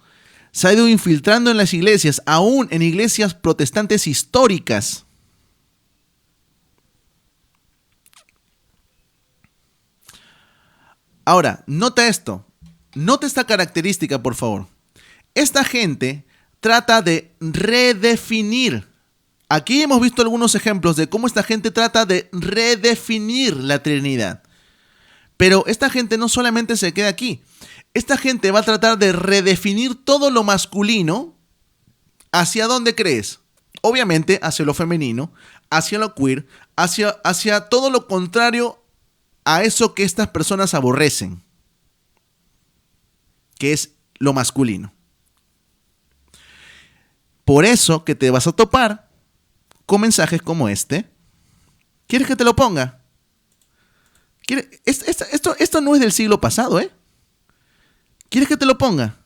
se ha ido infiltrando en las iglesias, aún en iglesias protestantes históricas? Ahora, nota esto. Nota esta característica, por favor. Esta gente trata de redefinir. Aquí hemos visto algunos ejemplos de cómo esta gente trata de redefinir la Trinidad. Pero esta gente no solamente se queda aquí. Esta gente va a tratar de redefinir todo lo masculino. ¿Hacia dónde crees? Obviamente hacia lo femenino, hacia lo queer, hacia todo lo contrario a eso que estas personas aborrecen, que es lo masculino. Por eso que te vas a topar con mensajes como este. ¿Quieres que te lo ponga? Esto no es del siglo pasado, ¿eh? ¿Quieres que te lo ponga?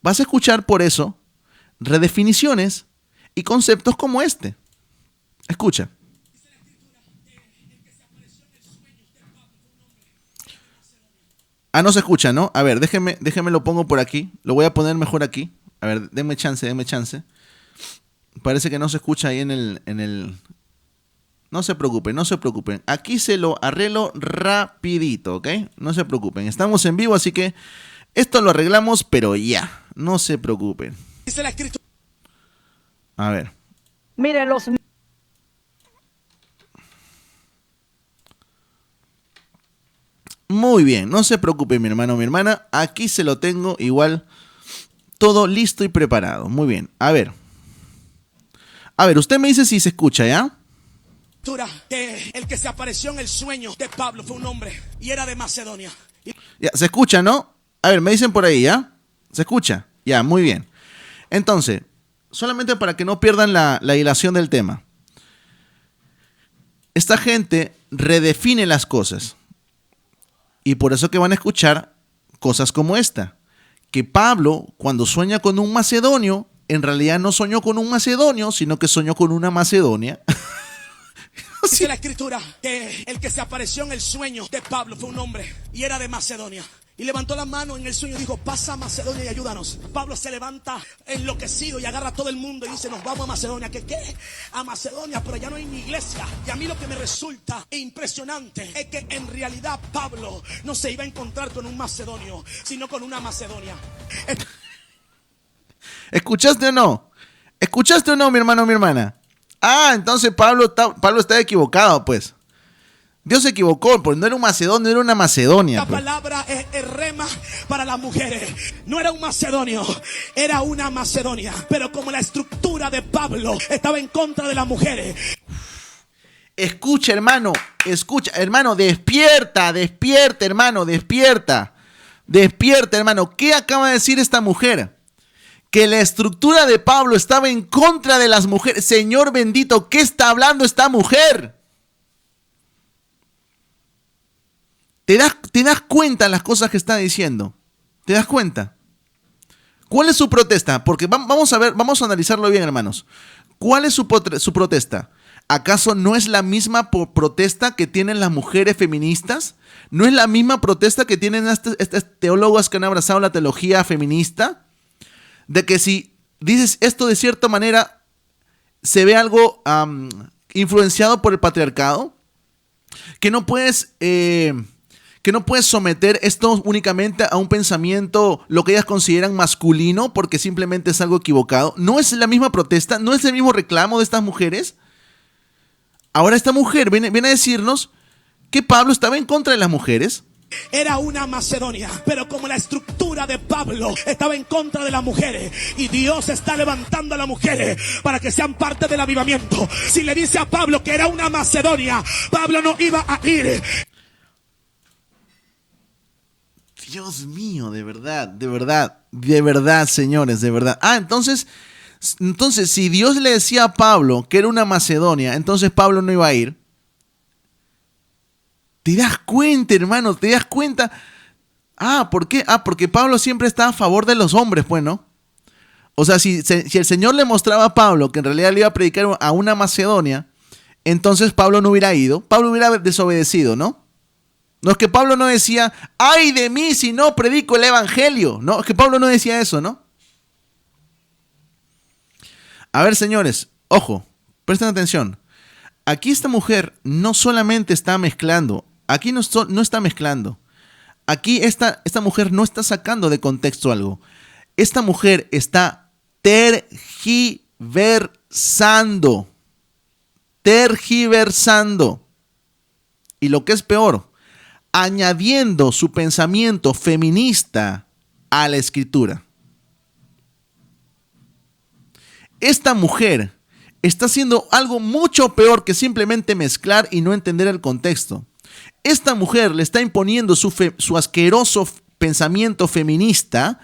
Vas a escuchar por eso redefiniciones y conceptos como este. Escucha. Ah, no se escucha, ¿no? A ver, déjeme lo pongo por aquí. Lo voy a poner mejor aquí. A ver, denme chance. Parece que no se escucha ahí en el... No se preocupen. Aquí se lo arreglo rapidito, ¿ok? No se preocupen. Estamos en vivo, así que esto lo arreglamos, pero ya. No se preocupen. Dice la escritura. A ver. Miren los... Muy bien, no se preocupe mi hermano o mi hermana, aquí se lo tengo igual todo listo y preparado. Muy bien, a ver, usted me dice si se escucha, ¿ya? Que el que se apareció en el sueño de Pablo fue un hombre y era de Macedonia. Ya, se escucha, ¿no? A ver, me dicen por ahí, ¿ya? ¿Se escucha? Ya, muy bien. Entonces, solamente para que no pierdan la hilación del tema. Esta gente redefine las cosas. Y por eso que van a escuchar cosas como esta. Que Pablo, cuando sueña con un macedonio, en realidad no soñó con un macedonio, sino que soñó con una Macedonia. Dice la escritura que el que se apareció en el sueño de Pablo fue un hombre y era de Macedonia. Y levantó la mano en el sueño y dijo, pasa a Macedonia y ayúdanos. Pablo se levanta enloquecido y agarra a todo el mundo y dice, nos vamos a Macedonia. ¿Qué? A Macedonia, pero ya no hay ni iglesia. Y a mí lo que me resulta impresionante es que en realidad Pablo no se iba a encontrar con un macedonio, sino con una Macedonia. ¿Escuchaste o no? ¿Escuchaste o no, mi hermano o mi hermana? Ah, entonces Pablo está equivocado, pues. Dios se equivocó, porque no era un macedonio, era una Macedonia. La palabra es rema para las mujeres. No era un macedonio, era una Macedonia. Pero como la estructura de Pablo estaba en contra de las mujeres. Escucha, hermano, despierta, hermano, despierta, hermano. ¿Qué acaba de decir esta mujer? Que la estructura de Pablo estaba en contra de las mujeres. Señor bendito, ¿qué está hablando esta mujer? ¿Te das cuenta de las cosas que está diciendo? ¿Te das cuenta? ¿Cuál es su protesta? Porque vamos a analizarlo bien, hermanos. ¿Cuál es su protesta? ¿Acaso no es la misma protesta que tienen las mujeres feministas? ¿No es la misma protesta que tienen estas teólogas que han abrazado la teología feminista? De que si dices esto de cierta manera, se ve algo influenciado por el patriarcado. Que no puedes someter esto únicamente a un pensamiento, lo que ellas consideran masculino, porque simplemente es algo equivocado. ¿No es la misma protesta? ¿No es el mismo reclamo de estas mujeres? Ahora esta mujer viene a decirnos que Pablo estaba en contra de las mujeres. Era una Macedonia, pero como la estructura de Pablo estaba en contra de las mujeres y Dios está levantando a las mujeres para que sean parte del avivamiento. Si le dice a Pablo que era una Macedonia, Pablo no iba a ir. Dios mío, de verdad, señores, de verdad. Entonces, si Dios le decía a Pablo que era una Macedonia, entonces Pablo no iba a ir. ¿Te das cuenta, hermano? ¿Te das cuenta? ¿Por qué? Porque Pablo siempre está a favor de los hombres, pues, ¿no? O sea, si el Señor le mostraba a Pablo que en realidad le iba a predicar a una Macedonia, entonces Pablo no hubiera ido, Pablo hubiera desobedecido, ¿no? No es que Pablo no decía, ¡ay de mí si no predico el evangelio! No, es que Pablo no decía eso, ¿no? A ver, señores, ojo, presten atención. Aquí esta mujer no solamente está mezclando, aquí no está mezclando. Aquí esta mujer no está sacando de contexto algo. Esta mujer está tergiversando. Y lo que es peor, añadiendo su pensamiento feminista a la escritura. Esta mujer está haciendo algo mucho peor que simplemente mezclar y no entender el contexto. Esta mujer le está imponiendo su asqueroso pensamiento feminista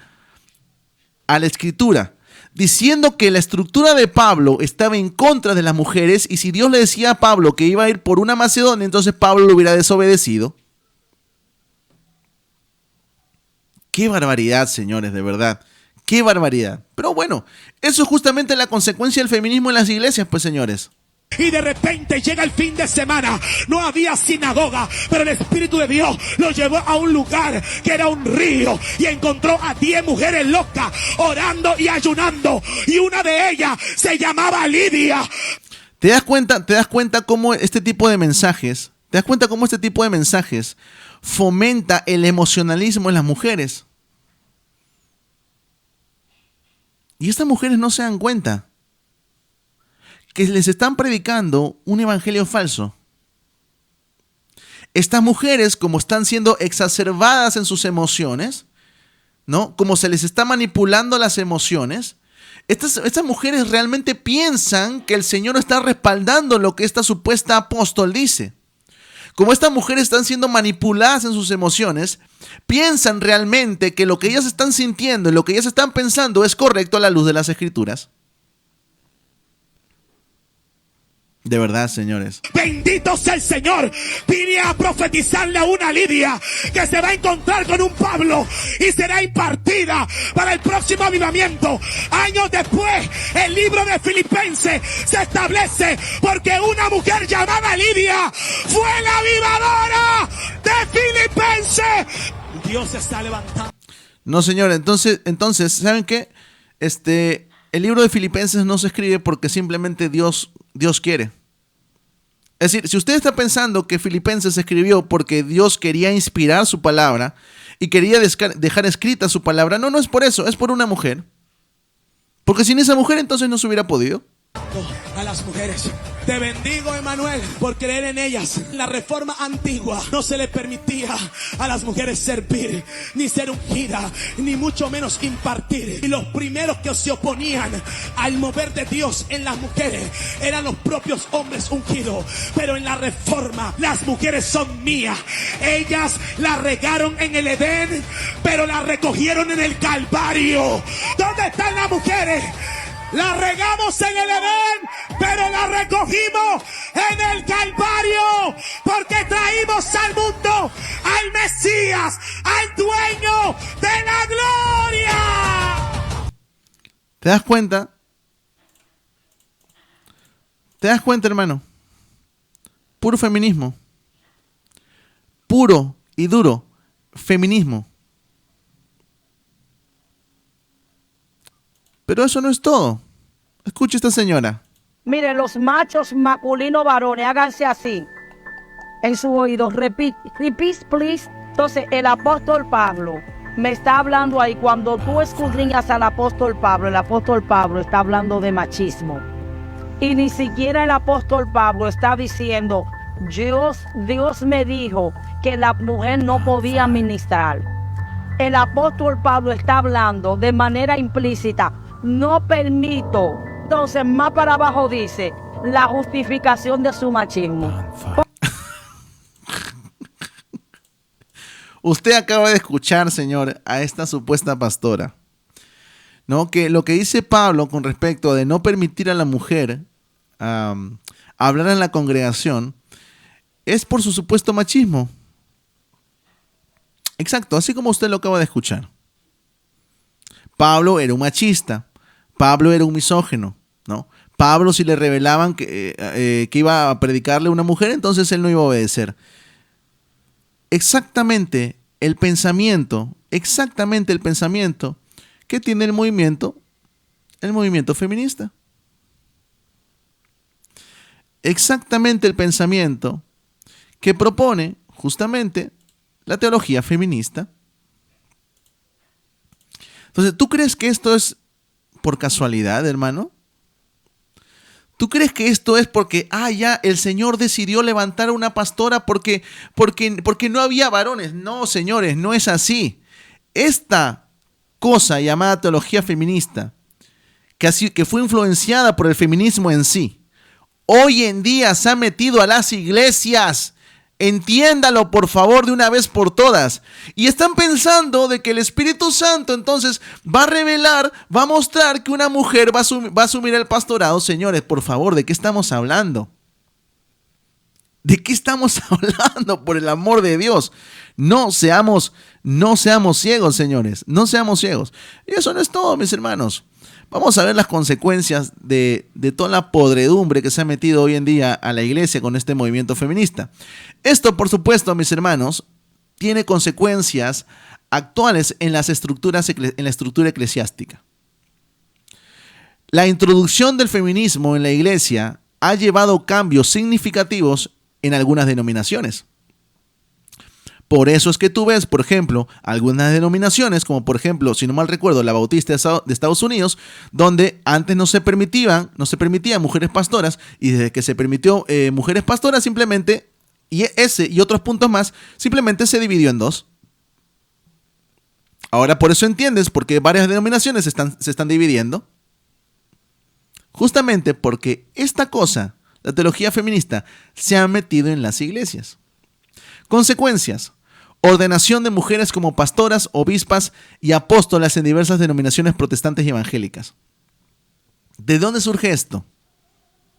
a la escritura, diciendo que la estructura de Pablo estaba en contra de las mujeres y si Dios le decía a Pablo que iba a ir por una Macedonia, entonces Pablo lo hubiera desobedecido. ¡Qué barbaridad, señores, de verdad! ¡Qué barbaridad! Pero bueno, eso es justamente la consecuencia del feminismo en las iglesias, pues, señores. Y de repente llega el fin de semana. No había sinagoga, pero el Espíritu de Dios lo llevó a un lugar que era un río y encontró a 10 mujeres locas orando y ayunando. Y una de ellas se llamaba Lidia. ¿Te das cuenta cómo este tipo de mensajes, fomenta el emocionalismo en las mujeres? Y estas mujeres no se dan cuenta que les están predicando un evangelio falso. Estas mujeres, como están siendo exacerbadas en sus emociones, ¿no? Como se les está manipulando las emociones, estas mujeres realmente piensan que el Señor está respaldando lo que esta supuesta apóstol dice. Como estas mujeres están siendo manipuladas en sus emociones, piensan realmente que lo que ellas están sintiendo y lo que ellas están pensando es correcto a la luz de las Escrituras. De verdad, señores. Bendito sea el Señor. Vine a profetizarle a una Lidia que se va a encontrar con un Pablo y será impartida para el próximo avivamiento. Años después, el libro de Filipenses se establece porque una mujer llamada Lidia fue la avivadora de Filipenses. Dios se está levantando. No, señor, entonces, ¿saben qué? El libro de Filipenses no se escribe porque simplemente Dios quiere. Es decir, si usted está pensando que Filipenses se escribió porque Dios quería inspirar su palabra y quería dejar escrita su palabra, no es por eso, es por una mujer. Porque sin esa mujer entonces no se hubiera podido. A las mujeres, te bendigo, Emanuel, por creer en ellas. En la reforma antigua no se le permitía a las mujeres servir, ni ser ungida, ni mucho menos impartir. Y los primeros que se oponían al mover de Dios en las mujeres eran los propios hombres ungidos. Pero en la reforma, las mujeres son mías. Ellas la regaron en el Edén, pero la recogieron en el Calvario. ¿Dónde están las mujeres? La regamos en el Edén, pero la recogimos en el Calvario, porque traímos al mundo al Mesías, al dueño de la gloria. ¿Te das cuenta? ¿Te das cuenta, hermano? Puro feminismo. Puro y duro feminismo. Pero eso no es todo. Escucha esta señora. Miren, los machos masculinos varones, háganse así. En su oído, repeat, please. Entonces, el apóstol Pablo me está hablando ahí. Cuando tú escudriñas al apóstol Pablo, el apóstol Pablo está hablando de machismo. Y ni siquiera el apóstol Pablo está diciendo, Dios me dijo que la mujer no podía ministrar. El apóstol Pablo está hablando de manera implícita, no permito. Entonces, más para abajo dice, la justificación de su machismo. Usted acaba de escuchar, señor, a esta supuesta pastora, ¿no? Que lo que dice Pablo con respecto de no permitir a la mujer hablar en la congregación es por su supuesto machismo. Exacto, así como usted lo acaba de escuchar. Pablo era un machista, Pablo era un misógino, ¿no? Pablo, si le revelaban que iba a predicarle a una mujer, entonces él no iba a obedecer. Exactamente el pensamiento que tiene el movimiento feminista. Exactamente el pensamiento que propone justamente la teología feminista. Entonces, ¿tú crees que esto es por casualidad, hermano? ¿Tú crees que esto es porque, ya el Señor decidió levantar a una pastora porque no había varones? No, señores, no es así. Esta cosa llamada teología feminista, que fue influenciada por el feminismo en sí, hoy en día se ha metido a las iglesias. Entiéndalo, por favor, de una vez por todas. Y están pensando de que el Espíritu Santo entonces va a revelar, va a mostrar que una mujer va a asumir el pastorado. Señores, por favor, ¿de qué estamos hablando? ¿De qué estamos hablando? Por el amor de Dios. No seamos ciegos, señores. No seamos ciegos. Y eso no es todo, mis hermanos. Vamos a ver las consecuencias de toda la podredumbre que se ha metido hoy en día a la iglesia con este movimiento feminista. Esto, por supuesto, mis hermanos, tiene consecuencias actuales en la estructura eclesiástica. La introducción del feminismo en la iglesia ha llevado cambios significativos en algunas denominaciones. Por eso es que tú ves, por ejemplo, algunas denominaciones, como por ejemplo, si no mal recuerdo, la Bautista de Estados Unidos, donde antes no se permitían mujeres pastoras, y desde que se permitió mujeres pastoras, simplemente, y ese y otros puntos más, simplemente se dividió en dos. Ahora por eso entiendes por qué varias denominaciones se están dividiendo. Justamente porque esta cosa, la teología feminista, se ha metido en las iglesias. Consecuencias: ordenación de mujeres como pastoras, obispas y apóstolas en diversas denominaciones protestantes y evangélicas. ¿De dónde surge esto?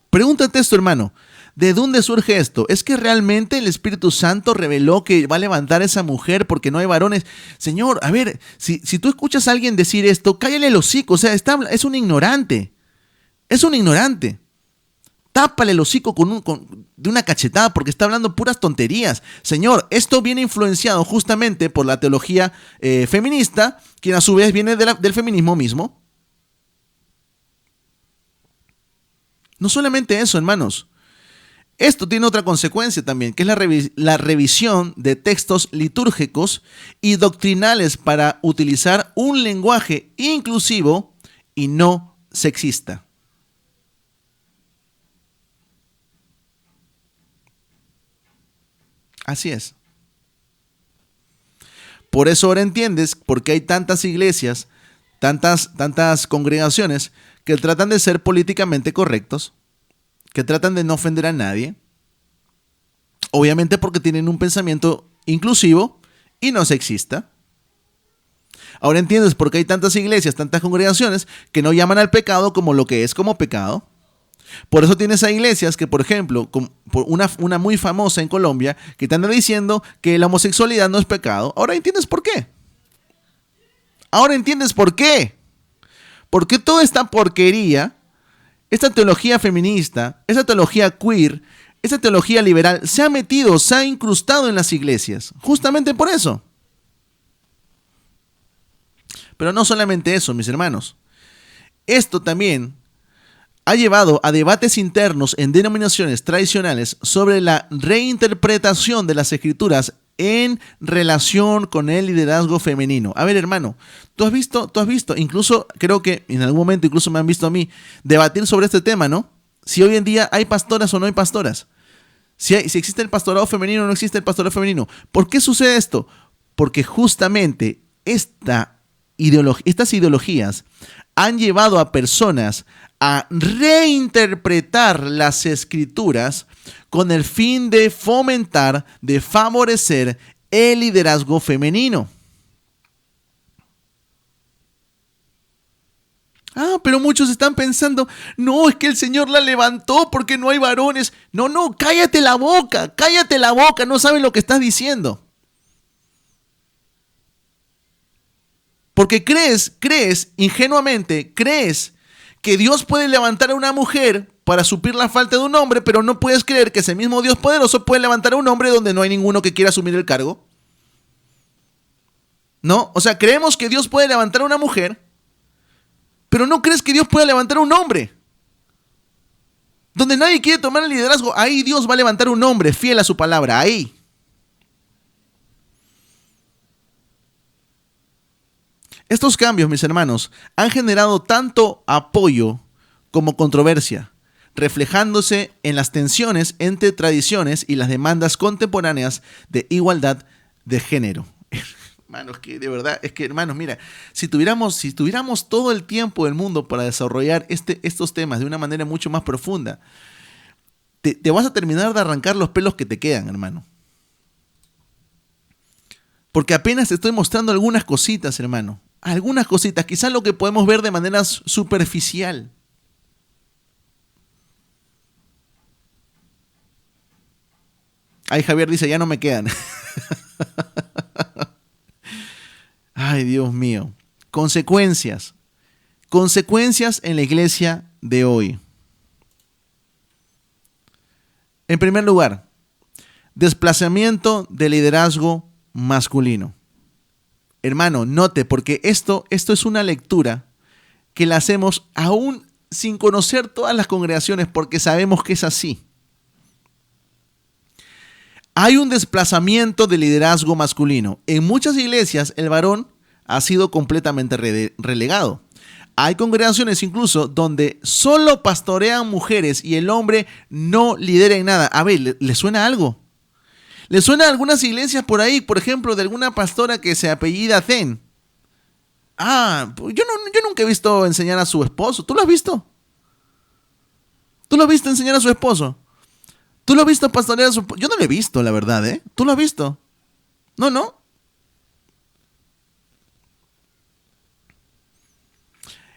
Pregúntate esto, hermano. ¿De dónde surge esto? ¿Es que realmente el Espíritu Santo reveló que va a levantar a esa mujer porque no hay varones? Señor, a ver, si tú escuchas a alguien decir esto, cállale el hocico. O sea, es un ignorante. Es un ignorante. Tápale el hocico de una cachetada porque está hablando puras tonterías. Señor, esto viene influenciado justamente por la teología feminista, quien a su vez viene del feminismo mismo. No solamente eso, hermanos. Esto tiene otra consecuencia también, que es la revisión de textos litúrgicos y doctrinales para utilizar un lenguaje inclusivo y no sexista. Así es. Por eso ahora entiendes por qué hay tantas iglesias, tantas congregaciones que tratan de ser políticamente correctos, que tratan de no ofender a nadie, obviamente porque tienen un pensamiento inclusivo y no sexista. Ahora entiendes por qué hay tantas iglesias, tantas congregaciones que no llaman al pecado como lo que es como pecado. Por eso tienes a iglesias que, por ejemplo, una muy famosa en Colombia, que te anda diciendo que la homosexualidad no es pecado. Ahora entiendes por qué. Ahora entiendes por qué. Porque toda esta porquería, esta teología feminista, esta teología queer, esta teología liberal, se ha incrustado en las iglesias. Justamente por eso. Pero no solamente eso, mis hermanos. Esto también ha llevado a debates internos en denominaciones tradicionales sobre la reinterpretación de las escrituras en relación con el liderazgo femenino. A ver, hermano, tú has visto, incluso creo que en algún momento incluso me han visto a mí debatir sobre este tema, ¿no? Si hoy en día hay pastoras o no hay pastoras. Si existe el pastorado femenino o no existe el pastorado femenino. ¿Por qué sucede esto? Porque justamente estas ideologías han llevado a personas a reinterpretar las escrituras con el fin de fomentar, de favorecer el liderazgo femenino. Pero muchos están pensando, no, es que el Señor la levantó porque no hay varones. No, cállate la boca, no sabes lo que estás diciendo. Porque crees ingenuamente, crees que Dios puede levantar a una mujer para suplir la falta de un hombre, pero no puedes creer que ese mismo Dios poderoso puede levantar a un hombre donde no hay ninguno que quiera asumir el cargo. ¿No? O sea, creemos que Dios puede levantar a una mujer, pero no crees que Dios pueda levantar a un hombre. Donde nadie quiere tomar el liderazgo, ahí Dios va a levantar a un hombre fiel a su palabra, ahí. Estos cambios, mis hermanos, han generado tanto apoyo como controversia, reflejándose en las tensiones entre tradiciones y las demandas contemporáneas de igualdad de género. Hermanos, que de verdad, hermanos, mira, si tuviéramos todo el tiempo del mundo para desarrollar estos temas de una manera mucho más profunda, te vas a terminar de arrancar los pelos que te quedan, hermano. Porque apenas te estoy mostrando algunas cositas, hermano. Algunas cositas, quizás lo que podemos ver de manera superficial. Ahí Javier dice, ya no me quedan. Ay, Dios mío. Consecuencias en la iglesia de hoy. En primer lugar, desplazamiento del liderazgo masculino. Hermano, note, porque esto es una lectura que la hacemos aún sin conocer todas las congregaciones, porque sabemos que es así. Hay un desplazamiento del liderazgo masculino. En muchas iglesias el varón ha sido completamente relegado. Hay congregaciones incluso donde solo pastorean mujeres y el hombre no lidera en nada. A ver, ¿le suena algo? ¿Le suena a algunas iglesias por ahí, por ejemplo, de alguna pastora que se apellida Zen? Yo nunca he visto enseñar a su esposo. ¿Tú lo has visto? ¿Tú lo has visto enseñar a su esposo? ¿Tú lo has visto pastorear a su esposo? Yo no lo he visto, la verdad, ¿eh? ¿Tú lo has visto? No.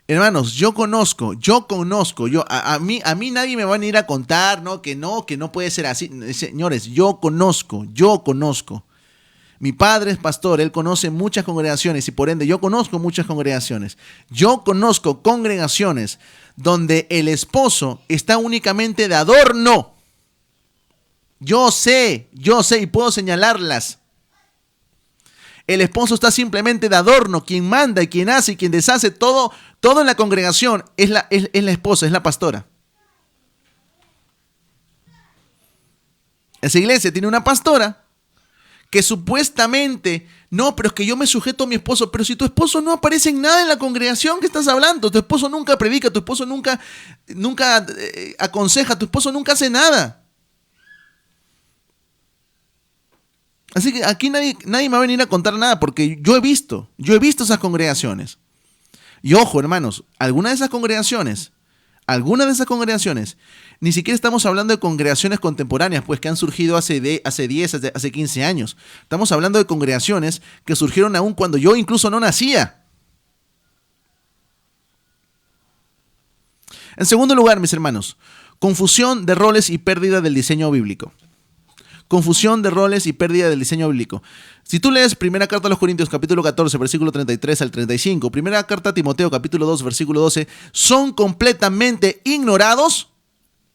Hermanos, a mí nadie me va a venir a contar, que no puede ser así. Señores, yo conozco. Mi padre es pastor, él conoce muchas congregaciones y por ende yo conozco muchas congregaciones. Yo conozco congregaciones donde el esposo está únicamente de adorno. Yo sé y puedo señalarlas. El esposo está simplemente de adorno. Quien manda y quien hace y quien deshace todo en la congregación es la esposa, es la pastora. Esa iglesia tiene una pastora que supuestamente, pero es que yo me sujeto a mi esposo. Pero si tu esposo no aparece en nada en la congregación, ¿qué estás hablando? Tu esposo nunca predica, tu esposo nunca aconseja, tu esposo nunca hace nada. Así que aquí nadie me va a venir a contar nada porque yo he visto esas congregaciones. Y ojo, hermanos, algunas de esas congregaciones, ni siquiera estamos hablando de congregaciones contemporáneas, pues que han surgido hace 10, hace 15 años. Estamos hablando de congregaciones que surgieron aún cuando yo incluso no nacía. En segundo lugar, mis hermanos, confusión de roles y pérdida del diseño bíblico. Confusión de roles y pérdida del diseño bíblico. Si tú lees primera carta a los Corintios, capítulo 14, versículo 33 al 35, primera carta a Timoteo, capítulo 2, versículo 12, son completamente ignorados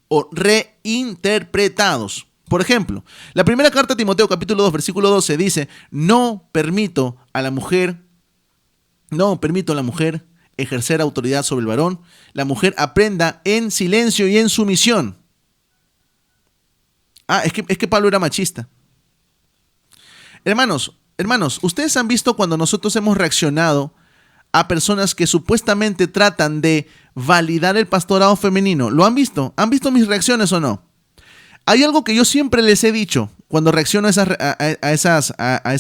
o reinterpretados. Por ejemplo, la primera carta a Timoteo, capítulo 2, versículo 12, dice, no permito a la mujer ejercer autoridad sobre el varón. La mujer aprenda en silencio y en sumisión. Es que Pablo era machista. Hermanos, ustedes han visto cuando nosotros hemos reaccionado a personas que supuestamente tratan de validar el pastorado femenino. ¿Lo han visto? ¿Han visto mis reacciones o no? Hay algo que yo siempre les he dicho cuando reacciono a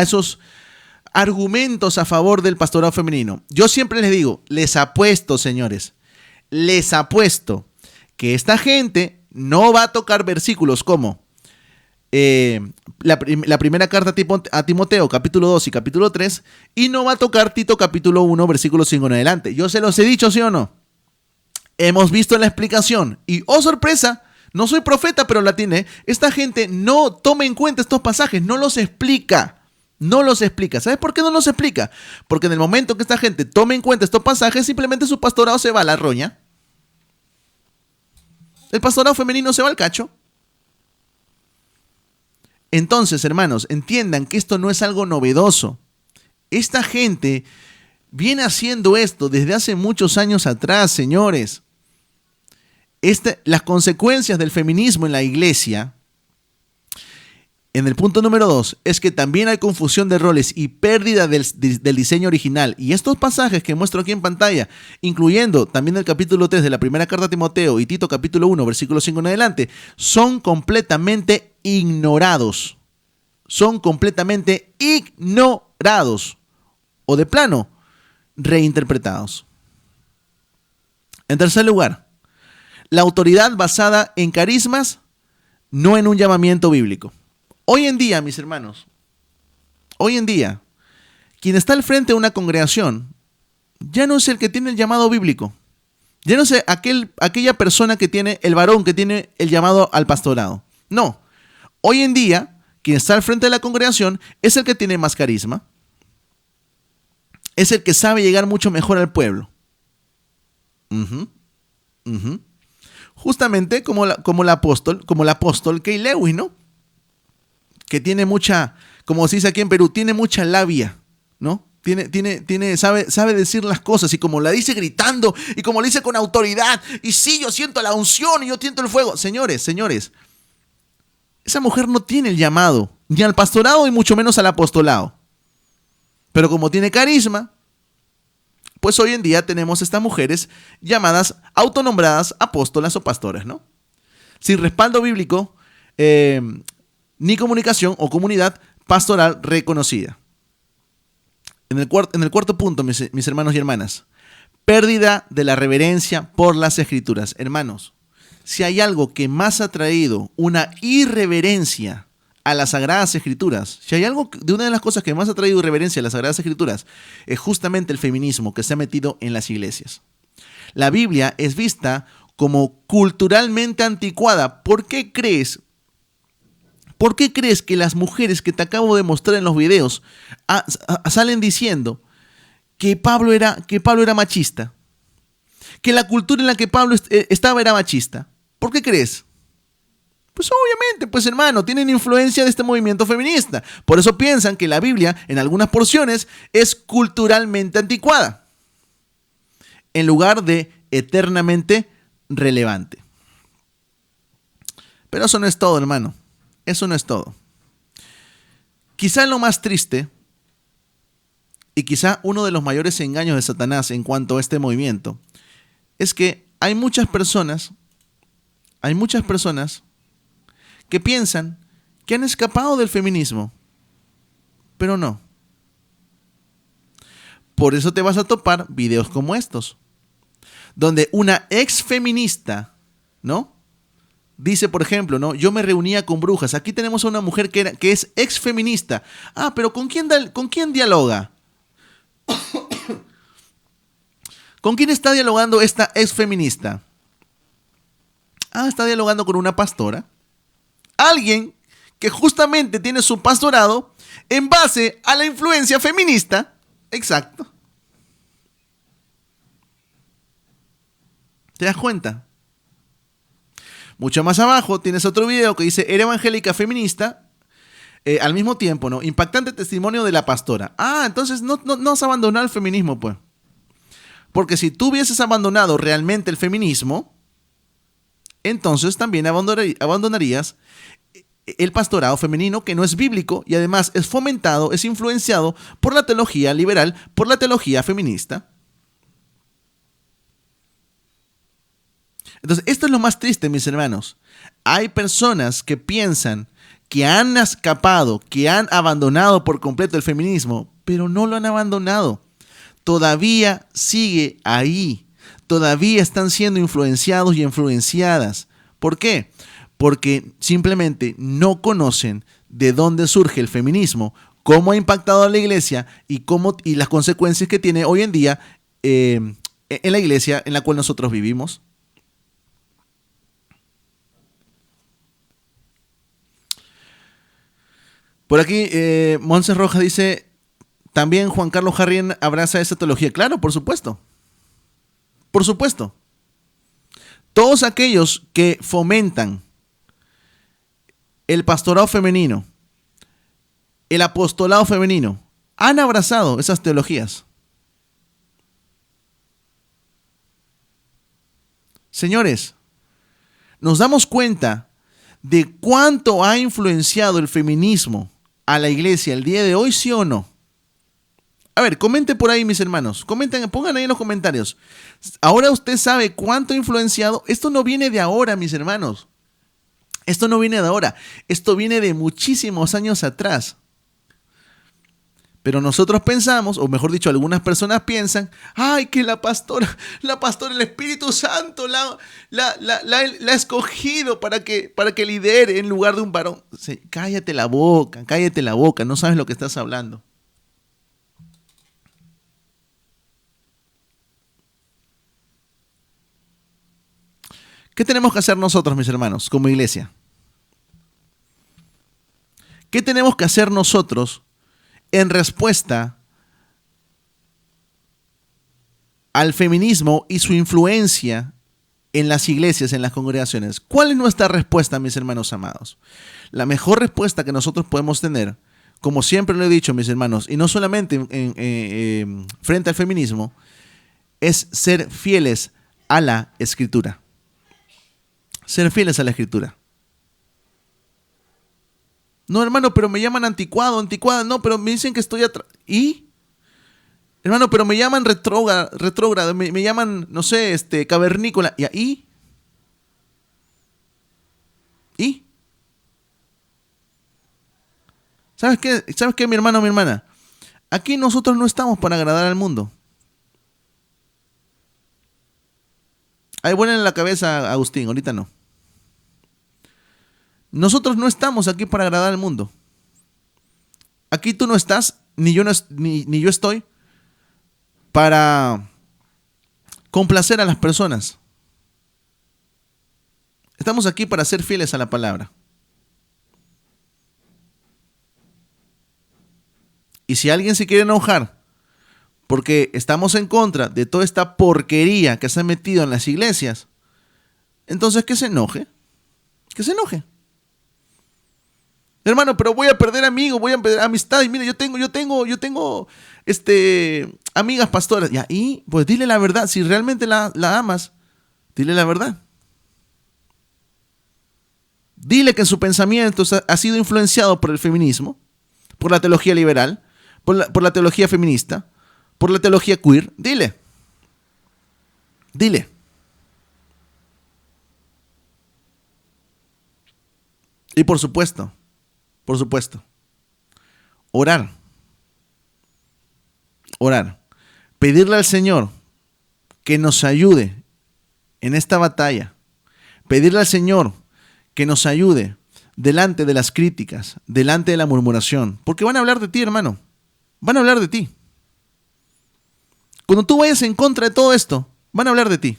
esos argumentos a favor del pastorado femenino. Yo siempre les digo, les apuesto, señores, les apuesto que esta gente no va a tocar versículos como la primera carta a Timoteo, capítulo 2 y capítulo 3, y no va a tocar Tito, capítulo 1, versículo 5 en adelante. Yo se los he dicho, ¿sí o no? Hemos visto la explicación y, oh sorpresa, no soy profeta, pero la tiene. Esta gente no toma en cuenta estos pasajes, no los explica. No los explica. ¿Sabes por qué no los explica? Porque en el momento que esta gente tome en cuenta estos pasajes, simplemente su pastorado se va a la roña. El pastorado femenino se va al cacho. Entonces, hermanos, entiendan que esto no es algo novedoso. Esta gente viene haciendo esto desde hace muchos años atrás, señores. Las consecuencias del feminismo en la iglesia, en el punto número 2, es que también hay confusión de roles y pérdida del diseño original. Y estos pasajes que muestro aquí en pantalla, incluyendo también el capítulo 3 de la primera carta a Timoteo y Tito capítulo 1, versículo 5 en adelante, son completamente ignorados. Son completamente ignorados. O de plano, reinterpretados. En tercer lugar, la autoridad basada en carismas, no en un llamamiento bíblico. Hoy en día, mis hermanos, hoy en día, quien está al frente de una congregación ya no es el que tiene el llamado bíblico. Ya no es aquella persona que tiene, el varón que tiene el llamado al pastorado. No. Hoy en día, quien está al frente de la congregación es el que tiene más carisma. Es el que sabe llegar mucho mejor al pueblo. Justamente como el apóstol Kay Lewis, ¿no? Que tiene mucha, como se dice aquí en Perú, tiene mucha labia, ¿no? Sabe decir las cosas, y como la dice gritando, y como la dice con autoridad, y sí, yo siento la unción, y yo siento el fuego. Señores, esa mujer no tiene el llamado, ni al pastorado, y mucho menos al apostolado. Pero como tiene carisma, pues hoy en día tenemos estas mujeres llamadas, autonombradas apóstolas o pastores, ¿no? Sin respaldo bíblico, ni comunicación o comunidad pastoral reconocida. En el cuarto punto, mis hermanos y hermanas, pérdida de la reverencia por las Escrituras. Hermanos, si hay algo que más ha traído una irreverencia a las Sagradas Escrituras, si hay algo de una de las cosas que más ha traído irreverencia a las Sagradas Escrituras, es justamente el feminismo que se ha metido en las iglesias. La Biblia es vista como culturalmente anticuada. ¿Por qué crees que las mujeres que te acabo de mostrar en los videos salen diciendo que Pablo era machista? Que la cultura en la que Pablo estaba era machista. ¿Por qué crees? Pues obviamente, pues hermano, tienen influencia de este movimiento feminista. Por eso piensan que la Biblia, en algunas porciones, es culturalmente anticuada, en lugar de eternamente relevante. Pero eso no es todo, hermano. Eso no es todo. Quizá lo más triste, y quizá uno de los mayores engaños de Satanás en cuanto a este movimiento, es que hay muchas personas que piensan que han escapado del feminismo, pero no. Por eso te vas a topar videos como estos, donde una ex feminista, ¿no?, dice, por ejemplo, ¿no?, yo me reunía con brujas. Aquí tenemos a una mujer que es ex feminista. Ah, pero ¿con quién dialoga? ¿Con quién está dialogando esta ex feminista? Ah, está dialogando con una pastora. Alguien que justamente tiene su pastorado en base a la influencia feminista. Exacto. ¿Te das cuenta? Mucho más abajo tienes otro video que dice, era evangélica feminista, al mismo tiempo, ¿no? Impactante testimonio de la pastora. Ah, entonces no has abandonado el feminismo, pues. Porque si tú hubieses abandonado realmente el feminismo, entonces también abandonarías el pastorado femenino, que no es bíblico y además es fomentado, es influenciado por la teología liberal, por la teología feminista. Entonces, esto es lo más triste, mis hermanos. hay personas que piensan que han escapado, que han abandonado por completo el feminismo, pero no lo han abandonado. Todavía sigue ahí. Todavía están siendo influenciados y influenciadas. ¿Por qué? Porque simplemente no conocen de dónde surge el feminismo, cómo ha impactado a la iglesia y las consecuencias que tiene hoy en día en la iglesia en la cual nosotros vivimos. Por aquí, Montse Rojas dice, también Juan Carlos Jarrín abraza esa teología. Claro, por supuesto. Por supuesto. Todos aquellos que fomentan el pastorado femenino, el apostolado femenino, han abrazado esas teologías. Señores, nos damos cuenta de cuánto ha influenciado el feminismo a la iglesia el día de hoy, ¿sí o no? A ver, comenten por ahí, mis hermanos. Comenten, pongan ahí en los comentarios. Ahora usted sabe cuánto ha influenciado. Esto no viene de ahora, mis hermanos. Esto no viene de ahora. Esto viene de muchísimos años atrás. Pero nosotros pensamos, o mejor dicho, algunas personas piensan, ay, que la pastora, el Espíritu Santo la ha escogido para que lidere en lugar de un varón. Cállate la boca, no sabes lo que estás hablando. ¿Qué tenemos que hacer nosotros, mis hermanos, como iglesia? ¿Qué tenemos que hacer nosotros en respuesta al feminismo y su influencia en las iglesias, en las congregaciones? ¿Cuál es nuestra respuesta, mis hermanos amados? La mejor respuesta que nosotros podemos tener, como siempre lo he dicho, mis hermanos, y no solamente frente al feminismo, es ser fieles a la Escritura. Ser fieles a la Escritura. No, hermano, pero me llaman anticuada. No, pero me dicen que estoy atrás. ¿Y? Hermano, pero me llaman retrógrado, me llaman, no sé, cavernícola. ¿Y ahí? ¿Y? ¿Sabes qué, mi hermano, mi hermana? Aquí nosotros no estamos para agradar al mundo. Ahí vuelven en la cabeza, Agustín, ahorita no. Nosotros no estamos aquí para agradar al mundo. Aquí tú no estás, ni yo estoy para complacer a las personas. Estamos aquí para ser fieles a la palabra. Y si alguien se quiere enojar porque estamos en contra de toda esta porquería que se ha metido en las iglesias, entonces que se enoje. Que se enoje. Hermano, pero voy a perder amigos, voy a perder amistades. Mira, yo tengo amigas pastoras. Y ahí, pues dile la verdad. Si realmente la amas, dile la verdad. Dile que su pensamiento ha sido influenciado por el feminismo, por la teología liberal, por la teología feminista, por la teología queer. Dile. Y por supuesto, orar. Pedirle al Señor que nos ayude en esta batalla. Pedirle al Señor que nos ayude delante de las críticas, delante de la murmuración. Porque van a hablar de ti, hermano. Van a hablar de ti. Cuando tú vayas en contra de todo esto, van a hablar de ti.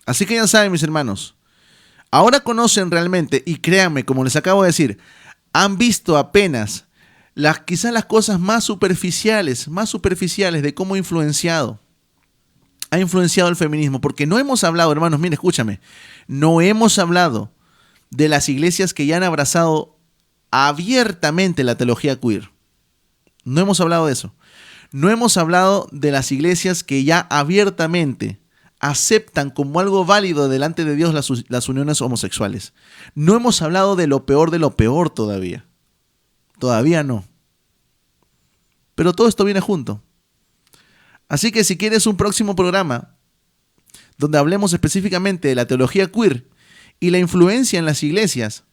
Así que ya saben, mis hermanos, ahora conocen realmente, y créanme, como les acabo de decir, han visto apenas quizás las cosas más superficiales de cómo ha influenciado el feminismo, porque no hemos hablado, hermanos, miren, escúchame, no hemos hablado de las iglesias que ya han abrazado abiertamente la teología queer. No hemos hablado de eso. No hemos hablado de las iglesias que ya abiertamente aceptan como algo válido delante de Dios las uniones homosexuales. No hemos hablado de lo peor todavía. Todavía no. Pero todo esto viene junto. Así que si quieres un próximo programa donde hablemos específicamente de la teología queer y la influencia en las iglesias,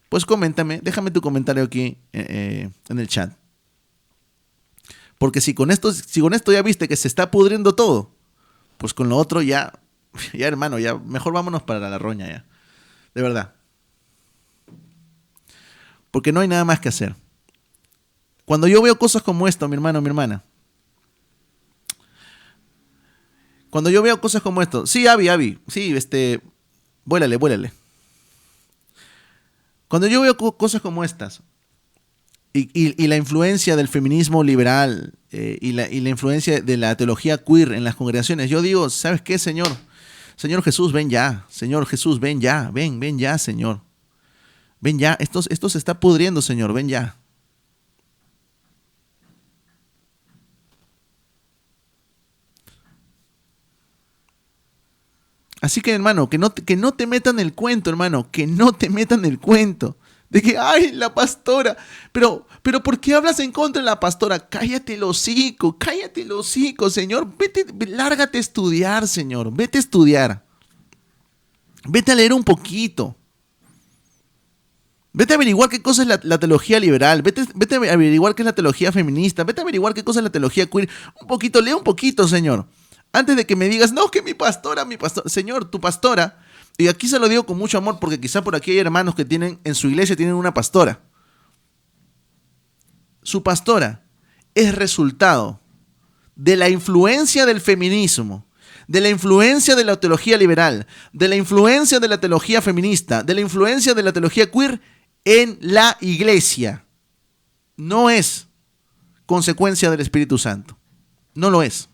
pues coméntame, déjame tu comentario aquí en el chat. Porque si con esto ya viste que se está pudriendo todo, pues con lo otro ya hermano, ya mejor vámonos para la roña ya. De verdad. Porque no hay nada más que hacer. Cuando yo veo cosas como esto, mi hermano, mi hermana. Cuando yo veo cosas como esto. Sí, Abby. Sí, vuélale. Cuando yo veo cosas como estas. Y la influencia del feminismo liberal. Y la influencia de la teología queer en las congregaciones. Yo digo, ¿sabes qué, Señor? Señor Jesús, ven ya. Señor Jesús, ven ya. Ven ya, Señor. Ven ya. Esto se está pudriendo, Señor. Ven ya. Así que, hermano, que no te metan el cuento, hermano, que no te metan el cuento de que, ay, la pastora, pero ¿por qué hablas en contra de la pastora? Cállate el hocico, Señor, lárgate a estudiar, Señor, vete a estudiar, vete a leer un poquito, vete a averiguar qué cosa es la teología liberal, vete a averiguar qué es la teología feminista, vete a averiguar qué cosa es la teología queer, lee un poquito, Señor. Antes de que me digas, no, que mi pastora, Señor, tu pastora, y aquí se lo digo con mucho amor porque quizá por aquí hay hermanos que en su iglesia tienen una pastora. Su pastora es resultado de la influencia del feminismo, de la influencia de la teología liberal, de la influencia de la teología feminista, de la influencia de la teología queer en la iglesia. No es consecuencia del Espíritu Santo. No lo es.